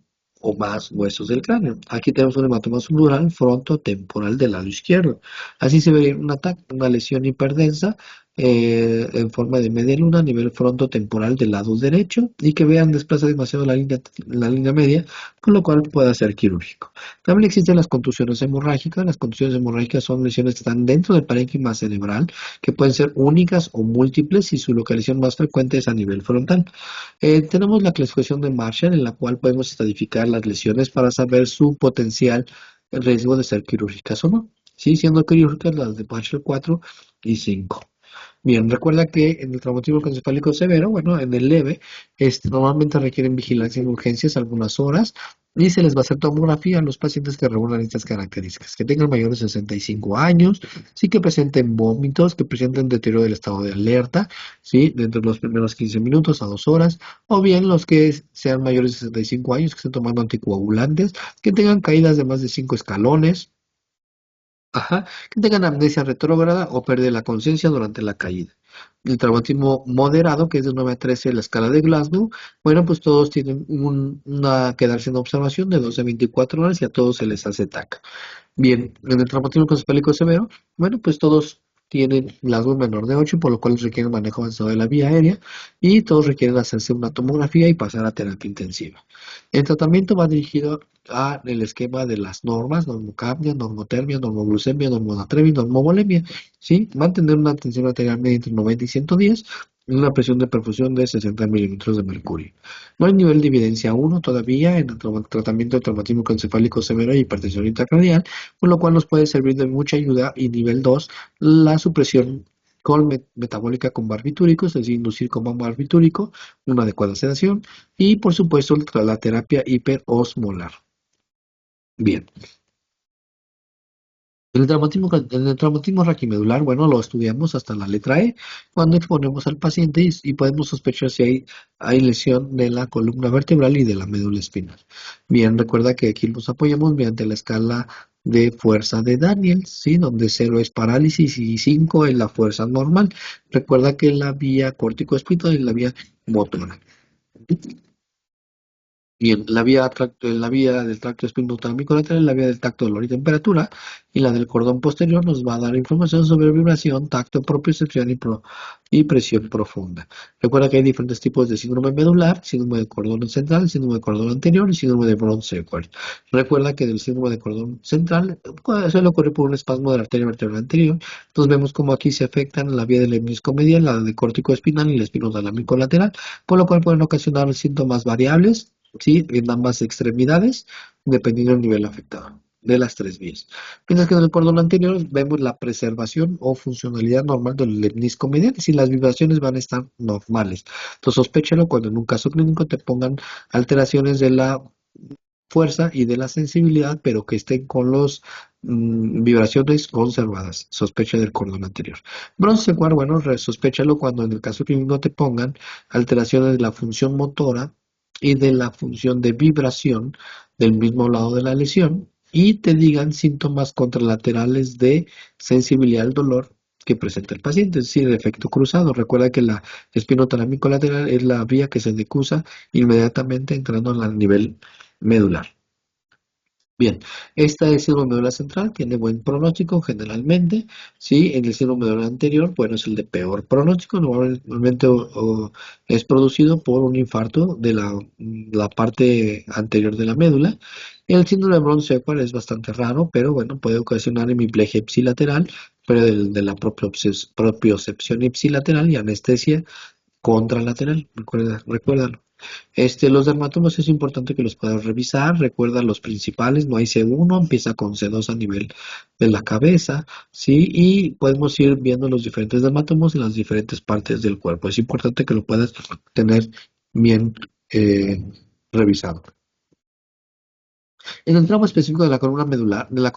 [SPEAKER 1] o más huesos del cráneo. Aquí tenemos un hematoma subdural frontotemporal del lado izquierdo. Así se ve una lesión hiperdensa en forma de media luna a nivel frontotemporal del lado derecho y que vean desplaza demasiado la línea media, con lo cual puede ser quirúrgico. También existen las contusiones hemorrágicas. Las contusiones hemorrágicas son lesiones que están dentro del parénquima cerebral, que pueden ser únicas o múltiples y su localización más frecuente es a nivel frontal. Tenemos la clasificación de Marshall, en la cual podemos estadificar las lesiones para saber su potencial riesgo de ser quirúrgicas o no. Sí, siendo quirúrgicas las de Marshall 4 y 5. Bien, recuerda que en el traumatismo encefálico severo, bueno, en el leve, normalmente requieren vigilancia en urgencias algunas horas y se les va a hacer tomografía a los pacientes que reúnan estas características, que tengan mayores de 65 años, sí que presenten vómitos, que presenten deterioro del estado de alerta, sí, dentro de los primeros 15 minutos a 2 horas, o bien los que sean mayores de 65 años, que estén tomando anticoagulantes, que tengan caídas de más de 5 escalones. Ajá, que tengan amnesia retrógrada o pérdida de la conciencia durante la caída. El traumatismo moderado, que es de 9 a 13 en la escala de Glasgow, bueno, pues todos tienen quedarse en observación de 12 a 24 horas y a todos se les hace TAC. Bien, en el traumatismo craneoencefálico severo, bueno, pues todos tienen Glasgow menor de 8, por lo cual requieren manejo avanzado de la vía aérea y todos requieren hacerse una tomografía y pasar a terapia intensiva. El tratamiento va dirigido a el esquema de las normas, normocapnia, normotermia, normoglucemia, normonatremia y normovolemia, ¿sí? Mantener una tensión arterial media entre 90 y 110 y una presión de perfusión de 60 milímetros de mercurio. No hay nivel de evidencia 1 todavía en el tratamiento de traumatismo encefálico severo y hipertensión intracranial, con lo cual nos puede servir de mucha ayuda. Y nivel 2, la supresión metabólica con barbitúricos, es decir, inducir con barbitúrico, una adecuada sedación y, por supuesto, la terapia hiperosmolar. Bien. El traumatismo raquimedular, bueno, lo estudiamos hasta la letra E, cuando exponemos al paciente y podemos sospechar si hay lesión de la columna vertebral y de la médula espinal. Bien, recuerda que aquí nos apoyamos mediante la escala de fuerza de Daniel, ¿sí? Donde 0 es parálisis y 5 es la fuerza normal. Recuerda que la vía córtico-espinal es la vía motora. Bien, la vía del tracto espinotálico lateral, la vía del tacto, dolor y temperatura, y la del cordón posterior nos va a dar información sobre vibración, tacto, propiocepción y presión profunda. Recuerda que hay diferentes tipos de síndrome medular: síndrome de cordón central, síndrome de cordón anterior y síndrome de Brown-Sequard. Recuerda que del síndrome de cordón central suele ocurrir por un espasmo de la arteria vertebral anterior. Entonces vemos cómo aquí se afectan la vía del hemisco medial, la de córtico espinal y el espinotalámico lateral, por lo cual pueden ocasionar síntomas variables, ¿sí? En ambas extremidades, dependiendo del nivel afectado de las tres vías. Mientras que en el cordón anterior vemos la preservación o funcionalidad normal del menisco medial, si las vibraciones van a estar normales. Entonces, sospéchalo cuando en un caso clínico te pongan alteraciones de la fuerza y de la sensibilidad, pero que estén con los vibraciones conservadas. Sospecha del cordón anterior. Bronce secuar, bueno, sospéchalo cuando en el caso que no te pongan alteraciones de la función motora y de la función de vibración del mismo lado de la lesión y te digan síntomas contralaterales de sensibilidad al dolor que presenta el paciente, es decir, el efecto cruzado. Recuerda que la espinotalámico lateral es la vía que se decusa inmediatamente entrando al nivel medular. Bien, esta es síndrome medular central, tiene buen pronóstico generalmente, ¿sí? En el síndrome medular anterior, bueno, es el de peor pronóstico, normalmente es producido por un infarto de la parte anterior de la médula. El síndrome de Brown-Séquard es bastante raro, pero bueno, puede ocasionar hemiplegia ipsilateral, pero de la propiocepción ipsilateral y anestesia contralateral, recuérdalo. Los dermatomas es importante que los puedas revisar. Recuerda los principales, no hay C1, empieza con C2 a nivel de la cabeza, ¿sí? Y podemos ir viendo los diferentes dermatomos en las diferentes partes del cuerpo. Es importante que lo puedas tener bien eh, revisado. En el tramo específico de la columna medular, de la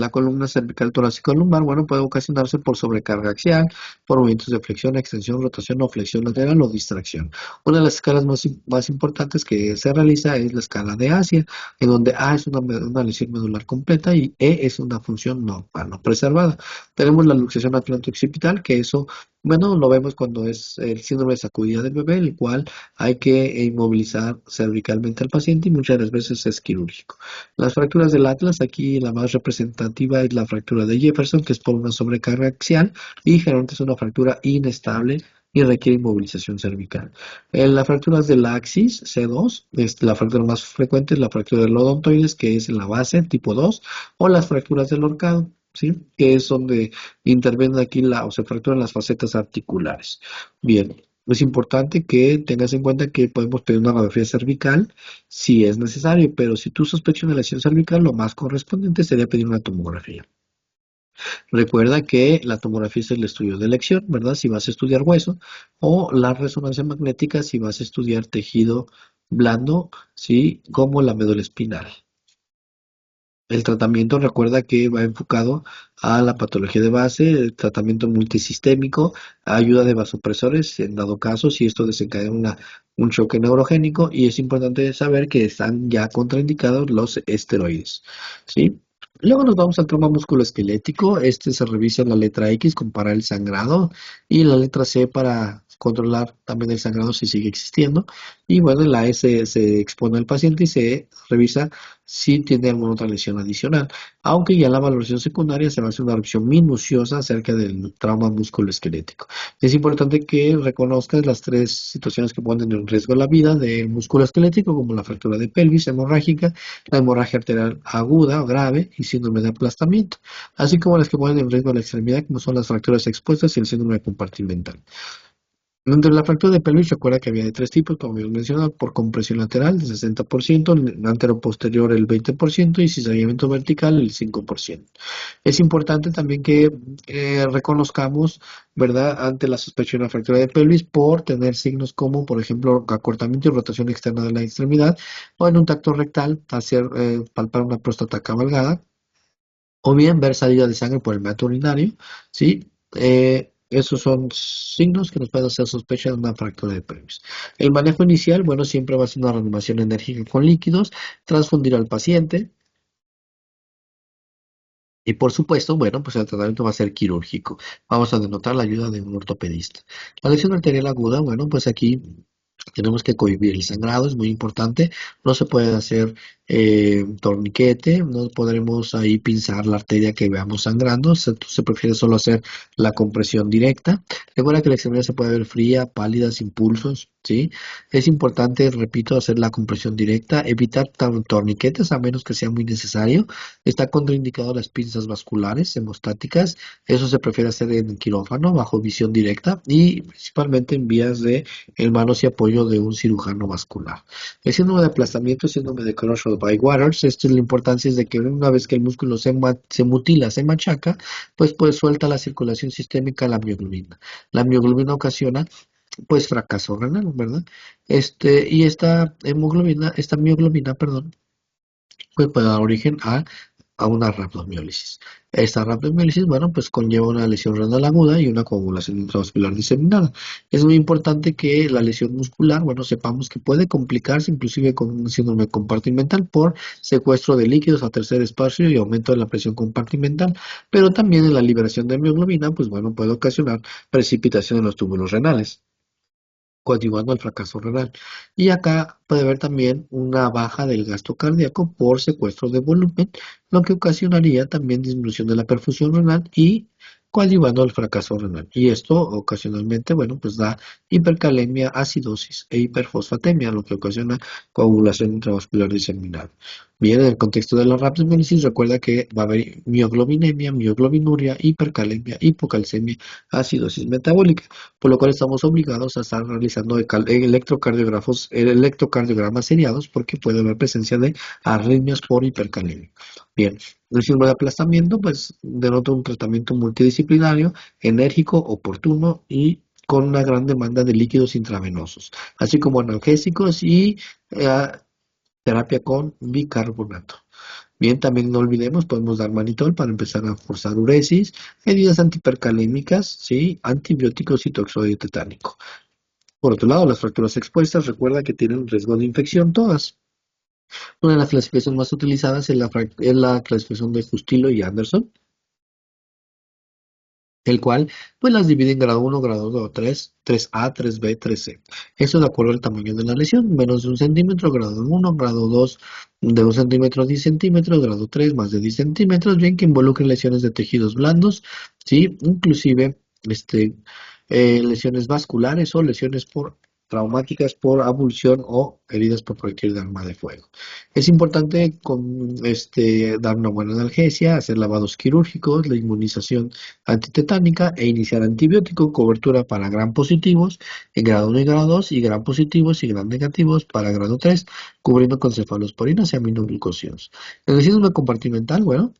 [SPEAKER 1] columna cervical torácica lumbar, bueno, puede ocasionarse por sobrecarga axial, por movimientos de flexión, extensión, rotación o flexión lateral o distracción. Una de las escalas más importantes que se realiza es la escala de Asia, en donde A es una lesión medular completa y E es una función no preservada. Tenemos la luxación atlanto-occipital, que eso, bueno, lo vemos cuando es el síndrome de sacudida del bebé, el cual hay que inmovilizar cervicalmente al paciente y muchas de las veces es quirúrgico. Las fracturas del atlas, aquí la más representativa es la fractura de Jefferson, que es por una sobrecarga axial y generalmente es una fractura inestable y requiere inmovilización cervical. Las fracturas del axis C2, la fractura más frecuente es la fractura del odontoides, que es en la base tipo 2, o las fracturas del horcado, ¿sí? Que es donde intervienen aquí o se fracturan las facetas articulares. Bien, es importante que tengas en cuenta que podemos pedir una radiografía cervical si es necesario, pero si tú sospechas una lesión cervical, lo más correspondiente sería pedir una tomografía. Recuerda que la tomografía es el estudio de elección, ¿verdad? Si vas a estudiar hueso, o la resonancia magnética si vas a estudiar tejido blando, ¿sí? Como la médula espinal. El tratamiento recuerda que va enfocado a la patología de base, el tratamiento multisistémico, ayuda de vasopresores en dado caso si esto desencadena un choque neurogénico y es importante saber que están ya contraindicados los esteroides, ¿sí? Luego nos vamos al trauma musculoesquelético. Este se revisa en la letra X, comparar el sangrado, y la letra C para controlar también el sangrado si sigue existiendo. Y bueno, en la S se expone al paciente y se revisa si tiene alguna otra lesión adicional, aunque ya en la valoración secundaria se va a hacer una revisión minuciosa acerca del trauma musculoesquelético. Es importante que reconozcas las tres situaciones que ponen en riesgo la vida del músculo esquelético, como la fractura de pelvis hemorrágica, la hemorragia arterial aguda o grave y síndrome de aplastamiento, así como las que ponen en riesgo la extremidad, como son las fracturas expuestas y el síndrome compartimental. Dentro de la fractura de pelvis, recuerda que había de tres tipos, como habíamos mencionado, por compresión lateral, el 60%, antero-posterior el 20% y cizallamiento vertical el 5%. Es importante también que reconozcamos, ¿verdad?, ante la sospecha de una fractura de pelvis por tener signos como, por ejemplo, acortamiento y rotación externa de la extremidad, o en un tacto rectal, hacer palpar una próstata cabalgada, o bien ver salida de sangre por el meato urinario, ¿sí? Esos son signos que nos pueden hacer sospecha de una fractura de pelvis. El manejo inicial, bueno, siempre va a ser una reanimación enérgica con líquidos, transfundir al paciente, y por supuesto, bueno, pues el tratamiento va a ser quirúrgico. Vamos a denotar la ayuda de un ortopedista. La lesión arterial aguda, bueno, pues aquí tenemos que cohibir el sangrado, es muy importante. No se puede hacer torniquete, no podremos ahí pinzar la arteria que veamos sangrando. Se prefiere solo hacer la compresión directa. Recuerda que la extremidad se puede ver fría, pálida, sin pulsos, ¿sí? Es importante, repito, hacer la compresión directa, evitar torniquetes a menos que sea muy necesario. Está contraindicado las pinzas vasculares hemostáticas. Eso se prefiere hacer en quirófano, bajo visión directa y principalmente en vías de el manos y apoyo de un cirujano vascular. El síndrome de aplastamiento, el síndrome de Crushed by Waters, esto es la importancia es de que una vez que el músculo se mutila, se machaca, pues suelta la circulación sistémica a la mioglobina. La mioglobina ocasiona pues fracaso renal, ¿verdad? Y esta mioglobina, perdón, pues puede dar origen a una rhabdomiólisis. Esta rhabdomiólisis, bueno, pues conlleva una lesión renal aguda y una coagulación intravascular diseminada. Es muy importante que la lesión muscular, bueno, sepamos que puede complicarse inclusive con un síndrome compartimental por secuestro de líquidos a tercer espacio y aumento de la presión compartimental, pero también en la liberación de mioglobina, pues bueno, puede ocasionar precipitación en los túbulos renales coadyuvando al fracaso renal. Y acá puede haber también una baja del gasto cardíaco por secuestro de volumen, lo que ocasionaría también disminución de la perfusión renal y coadyuvando al fracaso renal. Y esto ocasionalmente, bueno, pues da hipercalemia, acidosis e hiperfosfatemia, lo que ocasiona coagulación intravascular diseminada. Bien, en el contexto de la rhabdomiólisis, recuerda que va a haber mioglobinemia, mioglobinuria, hipercalemia, hipocalcemia, acidosis metabólica por lo cual estamos obligados a estar realizando electrocardiogramas seriados porque puede haber presencia de arritmias por hipercalemia. Bien, el síndrome de aplastamiento pues denota un tratamiento multidisciplinario, enérgico, oportuno y con una gran demanda de líquidos intravenosos, así como analgésicos y eh, terapia con bicarbonato. Bien, también no olvidemos, podemos dar manitol para empezar a forzar uresis, medidas antihipercalémicas, ¿sí? Antibióticos y toxoide tetánico. Por otro lado, las fracturas expuestas, recuerda que tienen un riesgo de infección todas. Una de las clasificaciones más utilizadas es la clasificación de Fustilo y Anderson, el cual pues las divide en grado 1, grado 2, 3, 3A, 3B, 3C. Eso de acuerdo al tamaño de la lesión, menos de 1 centímetro, grado 1, grado 2 de 1 centímetro a 10 centímetros, grado 3 más de 10 centímetros, bien que involucren lesiones de tejidos blandos, ¿sí? Inclusive este, lesiones vasculares o lesiones traumáticas por abulsión o heridas por proyectil de arma de fuego. Es importante dar una buena analgesia, hacer lavados quirúrgicos, la inmunización antitetánica e iniciar antibiótico, cobertura para gram positivos en grado 1 y grado 2 y gram positivos y gram negativos para grado 3, cubriendo con cefalosporinas y aminoglucosidos. En el síndrome compartimental, bueno,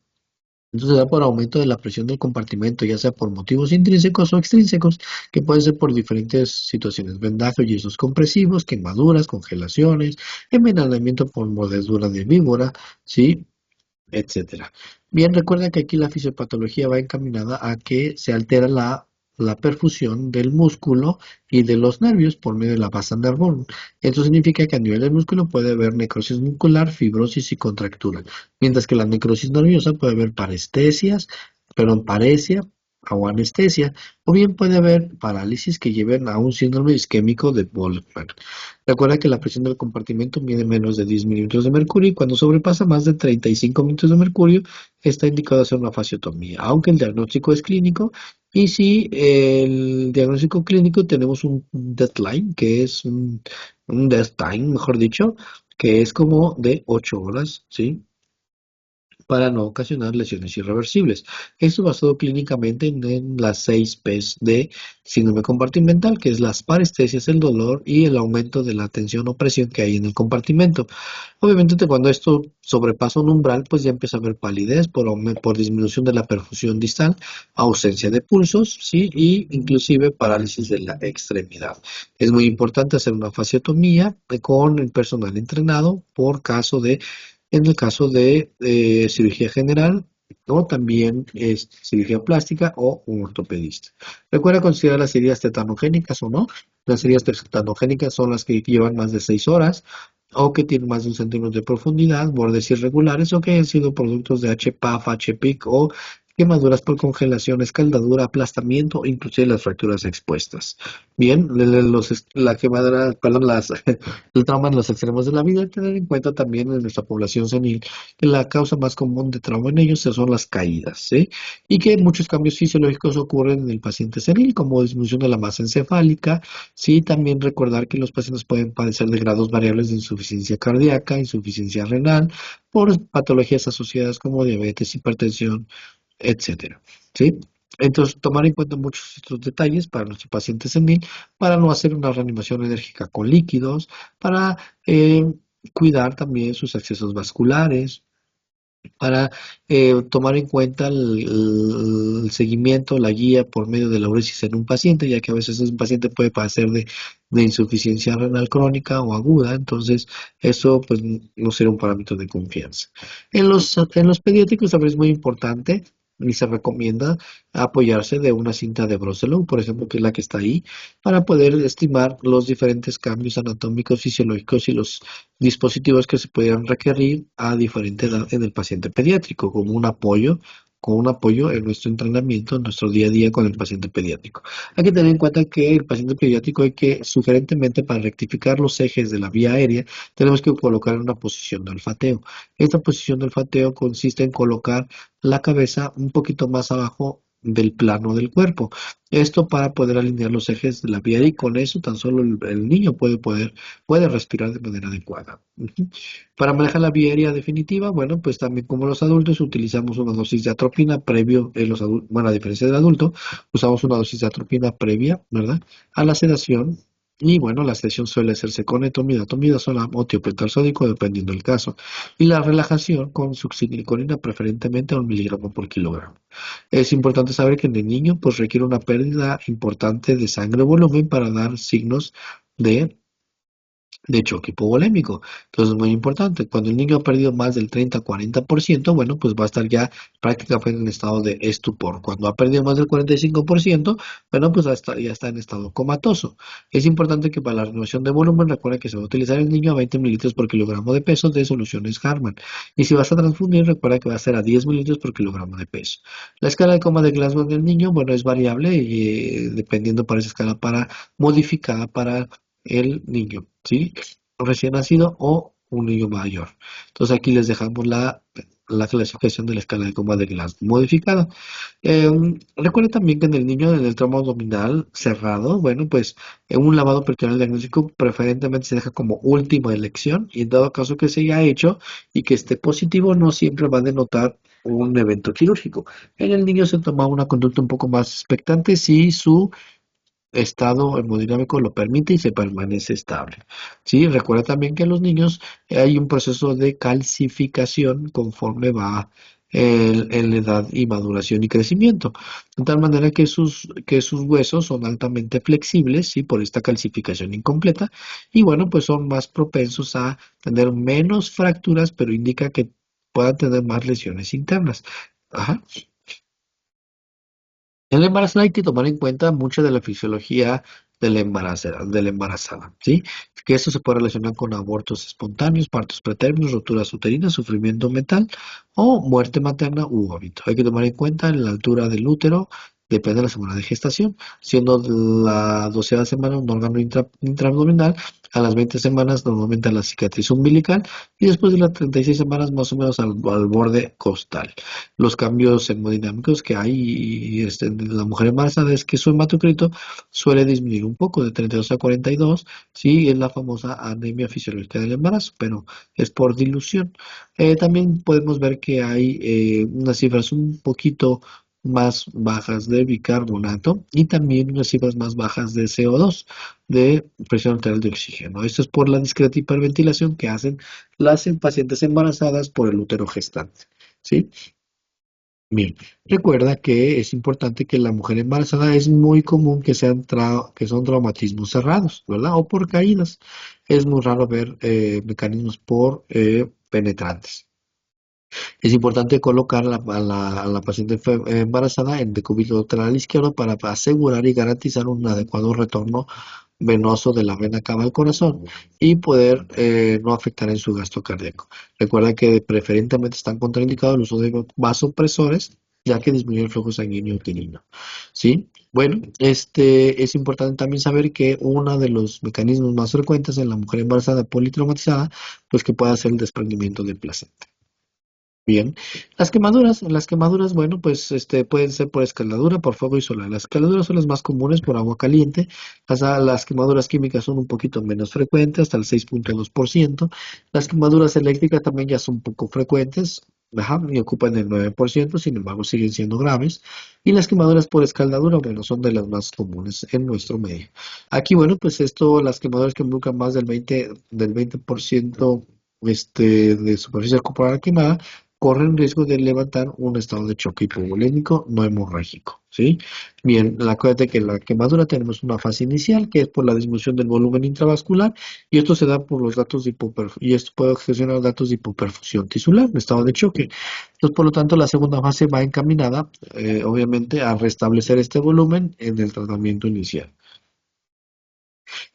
[SPEAKER 1] entonces se da por aumento de la presión del compartimento, ya sea por motivos intrínsecos o extrínsecos, que pueden ser por diferentes situaciones, vendaje o yesos compresivos, quemaduras, congelaciones, envenenamiento por mordedura de víbora, ¿sí? Etcétera. Bien, recuerda que aquí la fisiopatología va encaminada a que se altera la perfusión del músculo y de los nervios por medio de la base nervón. Esto significa que a nivel del músculo puede haber necrosis muscular, fibrosis y contractura, mientras que la necrosis nerviosa puede haber paresia o anestesia, o bien puede haber parálisis que lleven a un síndrome isquémico de Volkmann. Recuerda que la presión del compartimento mide menos de 10 milímetros de mercurio y cuando sobrepasa más de 35 milímetros de mercurio está indicado hacer una fasiotomía, aunque el diagnóstico es clínico y si el diagnóstico clínico tenemos un deadline, que es un death time, mejor dicho, que es como de 8 horas, ¿sí? Para no ocasionar lesiones irreversibles. Esto basado clínicamente en las 6 P's de síndrome compartimental, que es las parestesias, el dolor y el aumento de la tensión o presión que hay en el compartimento. Obviamente cuando esto sobrepasa un umbral, pues ya empieza a haber palidez por disminución de la perfusión distal, ausencia de pulsos, ¿sí? Y inclusive parálisis de la extremidad. Es muy importante hacer una fasciotomía con el personal entrenado en el caso de cirugía general o también cirugía plástica o un ortopedista. Recuerda considerar las heridas tetanogénicas o no. Las heridas tetanogénicas son las que llevan más de 6 horas o que tienen más de 1 centímetro de profundidad, bordes irregulares o que hayan sido productos de HPAF, HPIC o quemaduras por congelación, escaldadura, aplastamiento o inclusive las fracturas expuestas. Bien, la quemadura, perdón, el trauma en los extremos de la vida, tener en cuenta también en nuestra población senil que la causa más común de trauma en ellos son las caídas, ¿sí? Y que muchos cambios fisiológicos ocurren en el paciente senil, como disminución de la masa encefálica, sí, también recordar que los pacientes pueden padecer de grados variables de insuficiencia cardíaca, insuficiencia renal, por patologías asociadas como diabetes, hipertensión, etcétera, ¿sí? Entonces, tomar en cuenta muchos estos detalles para nuestro paciente senil, para no hacer una reanimación enérgica con líquidos, para cuidar también sus accesos vasculares, para tomar en cuenta el seguimiento, la guía por medio de la uresis en un paciente, ya que a veces un paciente puede padecer de insuficiencia renal crónica o aguda, entonces eso pues no será un parámetro de confianza. En los pediátricos también es muy importante y se recomienda apoyarse de una cinta de Brosselow, por ejemplo, que es la que está ahí, para poder estimar los diferentes cambios anatómicos, fisiológicos y los dispositivos que se pudieran requerir a diferente edad en el paciente pediátrico, como un apoyo en nuestro entrenamiento, en nuestro día a día con el paciente pediátrico. Hay que tener en cuenta que el paciente pediátrico hay que, sugerentemente, para rectificar los ejes de la vía aérea, tenemos que colocar en una posición de olfateo. Esta posición de olfateo consiste en colocar la cabeza un poquito más abajo del plano del cuerpo. Esto para poder alinear los ejes de la vía aérea y con eso tan solo el niño puede respirar de manera adecuada. Ujú. Para manejar la vía aérea definitiva, bueno, pues también como los adultos utilizamos una dosis de atropina previo, en los adultos, bueno, a diferencia del adulto, usamos una dosis de atropina previa, ¿verdad? A la sedación. Y bueno, la sedación suele hacerse con etomida, tomidazol o tiopental sódico, dependiendo del caso. Y la relajación con succinilcolina, preferentemente a 1 miligramo por kilogramo. Es importante saber que en el niño pues requiere una pérdida importante de sangre o volumen para dar signos de choque hipovolémico. Entonces es muy importante. Cuando el niño ha perdido más del 30-40%, bueno, pues va a estar ya prácticamente en estado de estupor. Cuando ha perdido más del 45%, bueno, pues ya está en estado comatoso. Es importante que para la renovación de volumen, recuerda que se va a utilizar el niño a 20 mililitros por kilogramo de peso de soluciones Harman. Y si vas a transfundir, recuerda que va a ser a 10 mililitros por kilogramo de peso. La escala de coma de Glasgow en el niño, bueno, es variable y dependiendo para esa escala modificada para el niño, ¿sí? Recién nacido o un niño mayor. Entonces aquí les dejamos la clasificación de la escala de coma de Glasgow modificada. Recuerda también que en el niño en el tramo abdominal cerrado, bueno, pues en un lavado peritoneal diagnóstico preferentemente se deja como última elección y en dado caso que se haya hecho y que esté positivo, no siempre va a denotar un evento quirúrgico. En el niño se toma una conducta un poco más expectante si su estado hemodinámico lo permite y se permanece estable. Sí, recuerda también que en los niños hay un proceso de calcificación conforme va en la edad y maduración y crecimiento, de tal manera que sus huesos son altamente flexibles, ¿sí? Por esta calcificación incompleta, y bueno, pues son más propensos a tener menos fracturas, pero indica que puedan tener más lesiones internas. Ajá. En el embarazo hay que tomar en cuenta mucha de la fisiología de la embarazada, ¿sí? Que esto se puede relacionar con abortos espontáneos, partos pretérminos, roturas uterinas, sufrimiento mental o muerte materna u óbito. Hay que tomar en cuenta la altura del útero, depende de la semana de gestación, siendo la 12ª semana un órgano intraabdominal, a las 20 semanas normalmente a la cicatriz umbilical y después de las 36 semanas más o menos al borde costal. Los cambios hemodinámicos que hay en la mujer embarazada es que su hematocrito suele disminuir un poco de 32 a 42, sí, es la famosa anemia fisiológica del embarazo, pero es por dilución. También podemos ver que hay unas cifras un poquito más bajas de bicarbonato y también unas cifras más bajas de CO2, de presión arterial de oxígeno. Esto es por la discreta hiperventilación que hacen las pacientes embarazadas por el útero gestante. ¿Sí? Bien, recuerda que es importante que la mujer embarazada es muy común que son traumatismos cerrados, ¿verdad? O por caídas. Es muy raro ver mecanismos por penetrantes. Es importante colocar a la paciente embarazada en decúbito lateral izquierdo para asegurar y garantizar un adecuado retorno venoso de la vena cava al corazón y poder no afectar en su gasto cardíaco. Recuerda que preferentemente están contraindicados el uso de vasopresores, ya que disminuye el flujo sanguíneo uterino. ¿Sí? Bueno, es importante también saber que uno de los mecanismos más frecuentes en la mujer embarazada politraumatizada, pues que puede ser el desprendimiento de placenta. Bien, las quemaduras, bueno, pues pueden ser por escaldadura, por fuego y solar. Las escaldaduras son las más comunes por agua caliente. Las quemaduras químicas son un poquito menos frecuentes, hasta el 6,2%. Las quemaduras eléctricas también ya son poco frecuentes, ajá, y ocupan el 9%, sin embargo siguen siendo graves. Y las quemaduras por escaldadura, bueno, son de las más comunes en nuestro medio. Aquí, bueno, pues las quemaduras que involucran más del 20% de superficie corporal quemada, corren riesgo de levantar un estado de choque hipovolémico no hemorrágico, ¿sí? Bien, acuérdate que en la quemadura tenemos una fase inicial que es por la disminución del volumen intravascular y esto se da por los datos de y esto puede ocasionar datos de hipoperfusión tisular, un estado de choque. Entonces, por lo tanto, la segunda fase va encaminada, obviamente, a restablecer este volumen en el tratamiento inicial.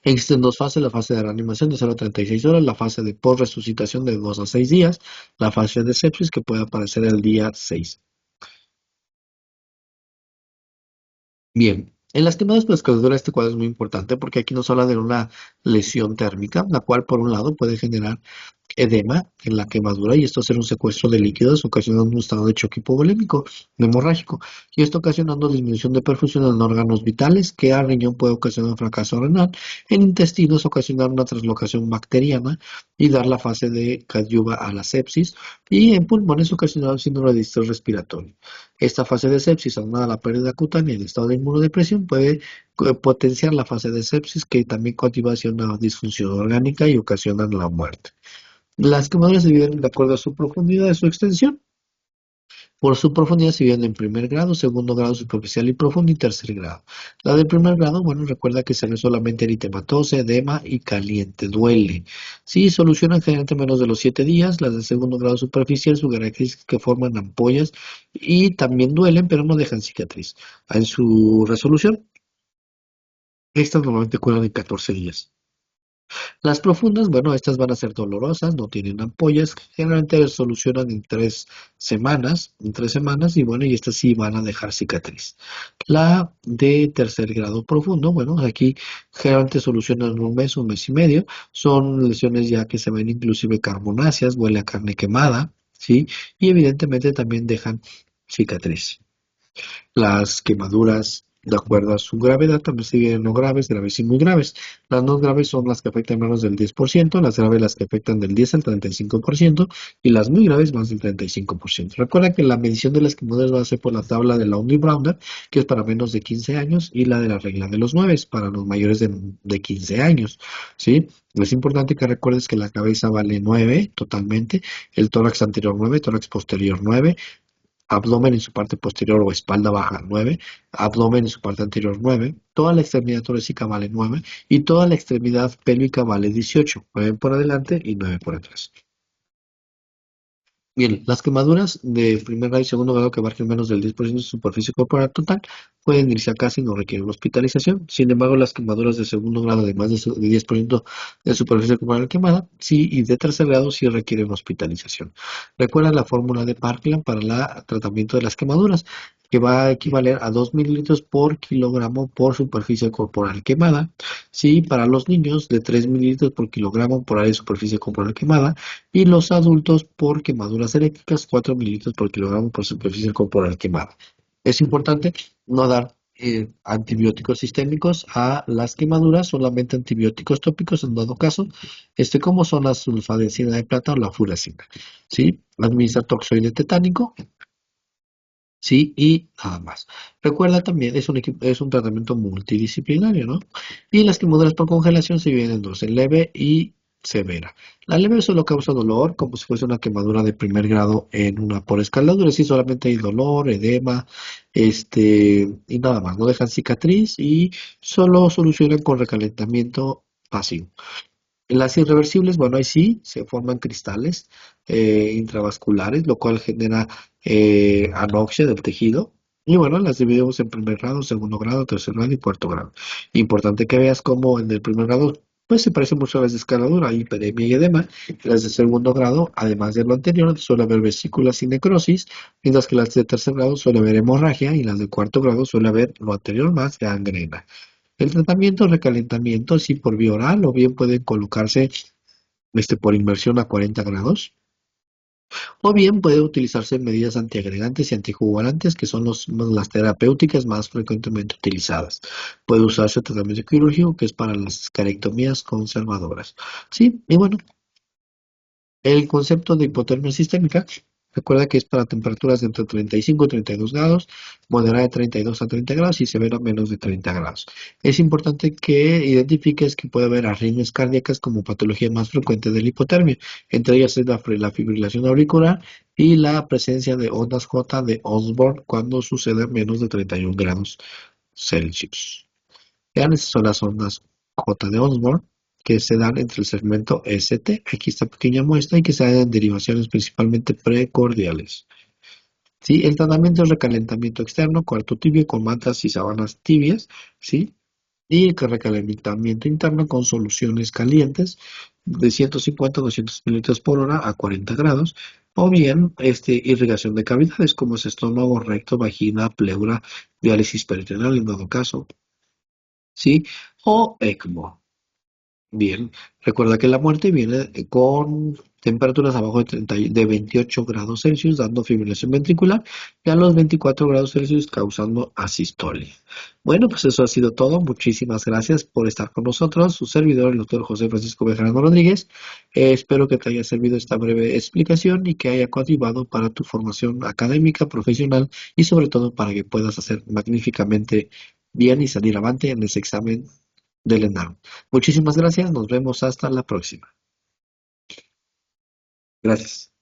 [SPEAKER 1] Existen dos fases, la fase de reanimación de 0 a 36 horas, la fase de post-resucitación de 2 a 6 días, la fase de sepsis que puede aparecer el día 6. Bien, en las quemadas por escaldadura este cuadro es muy importante porque aquí nos habla de una lesión térmica, la cual por un lado puede generar edema en la quemadura y esto hacer un secuestro de líquidos ocasionando un estado de choque hipovolémico hemorrágico y esto ocasionando disminución de perfusión en órganos vitales que al riñón puede ocasionar un fracaso renal, en intestinos ocasionar una translocación bacteriana y dar la fase de coadyuva a la sepsis y en pulmones ocasionar un síndrome de distrés respiratorio. Esta fase de sepsis aunada a la pérdida cutánea y el estado de inmunodepresión puede potenciar la fase de sepsis que también coadyuva hacia una disfunción orgánica y ocasionan la muerte. Las quemaduras se dividen de acuerdo a su profundidad y su extensión. Por su profundidad se dividen en primer grado, segundo grado superficial y profundo y tercer grado. La de primer grado, bueno, recuerda que se ve solamente eritematosa, edema y caliente, duele. Sí, solucionan generalmente menos de los 7 días. Las de segundo grado superficial, su característica es que forman ampollas y también duelen, pero no dejan cicatriz. En su resolución, estas normalmente curan en 14 días. Las profundas, bueno, estas van a ser dolorosas, no tienen ampollas, generalmente se solucionan en 3 semanas, y bueno, y estas sí van a dejar cicatriz. La de tercer grado profundo, bueno, aquí generalmente solucionan en un mes y medio, son lesiones ya que se ven inclusive carbonáceas, huele a carne quemada, ¿sí? Y evidentemente también dejan cicatriz. Las quemaduras, de acuerdo a su gravedad, también se dividen en no graves, graves y muy graves. Las no graves son las que afectan menos del 10%, las graves las que afectan del 10 al 35% y las muy graves más del 35%. Recuerda que la medición de las quemaduras va a ser por la tabla de la Browner, que es para menos de 15 años, y la de la regla de los 9 para los mayores de 15 años. ¿Sí? Es importante que recuerdes que la cabeza vale 9 totalmente, el tórax anterior 9, tórax posterior 9, abdomen en su parte posterior o espalda baja 9, abdomen en su parte anterior 9, toda la extremidad torácica vale 9 y toda la extremidad pélvica vale 18, 9 por adelante y 9 por atrás. Bien, las quemaduras de primer grado y segundo grado que abarquen menos del 10% de su superficie corporal total pueden irse a casa y no requieren hospitalización. Sin embargo, las quemaduras de segundo grado de más de 10% de superficie corporal quemada, sí, y de tercer grado sí requieren hospitalización. Recuerda la fórmula de Parkland para el tratamiento de las quemaduras, que va a equivaler a 2 mililitros por kilogramo por superficie corporal quemada. Sí, para los niños de 3 mililitros por kilogramo por área de superficie corporal quemada y los adultos por quemaduras eléctricas 4 mililitros por kilogramo por superficie corporal quemada. Es importante no dar antibióticos sistémicos a las quemaduras, solamente antibióticos tópicos en dado caso, como son la sulfadecina de plata o la furacina. ¿Sí? Administrar toxoide tetánico, sí, y nada más. Recuerda también, es un tratamiento multidisciplinario, ¿no? Y las quemaduras por congelación se dividen en dos, en leve y severa. La leve solo causa dolor, como si fuese una quemadura de primer grado en una por escaladura, sí, solamente hay dolor, edema, y nada más, no dejan cicatriz y solo solucionan con recalentamiento pasivo. En las irreversibles, bueno, ahí sí se forman cristales intravasculares, lo cual genera anoxia del tejido. Y bueno, las dividimos en primer grado, segundo grado, tercer grado y cuarto grado. Importante que veas cómo en el primer grado, pues se parece mucho a las de escaladura, hiperemia y edema. Las de segundo grado, además de lo anterior, suele haber vesículas y necrosis, mientras que las de tercer grado suele haber hemorragia y las de cuarto grado suele haber lo anterior más gangrena. El tratamiento de recalentamiento, sí por vía oral o bien pueden colocarse por inmersión a 40 grados, o bien puede utilizarse medidas antiagregantes y anticoagulantes, que son las terapéuticas más frecuentemente utilizadas. Puede usarse tratamiento quirúrgico, que es para las escarectomías conservadoras. Sí, y bueno, el concepto de hipotermia sistémica Recuerda que es para temperaturas de entre 35 y 32 grados, moderada de 32 a 30 grados y severa menos de 30 grados. Es importante que identifiques que puede haber arritmias cardíacas como patología más frecuente de la hipotermia. Entre ellas es la fibrilación auricular y la presencia de ondas J de Osborn cuando sucede a menos de 31 grados Celsius. Vean, esas son las ondas J de Osborn que se dan entre el segmento ST, aquí esta pequeña muestra, y que se dan en derivaciones principalmente precordiales. ¿Sí? El tratamiento es recalentamiento externo, cuarto tibio con mantas y sábanas tibias, ¿sí? Y el recalentamiento interno con soluciones calientes de 150 a 200 mililitros por hora a 40 grados, o bien irrigación de cavidades como es estómago, recto, vagina, pleura, diálisis peritoneal en dado caso, ¿sí? O ECMO. Bien, recuerda que la muerte viene con temperaturas abajo de, 28 grados Celsius, dando fibrilación ventricular, y a los 24 grados Celsius causando asistolia. Bueno, pues eso ha sido todo. Muchísimas gracias por estar con nosotros. Su servidor, el doctor José Francisco Bejarano Rodríguez. Espero que te haya servido esta breve explicación y que haya coadyuvado para tu formación académica, profesional y sobre todo para que puedas hacer magníficamente bien y salir avante en ese examen del ENARM. Muchísimas gracias, nos vemos hasta la próxima. Gracias.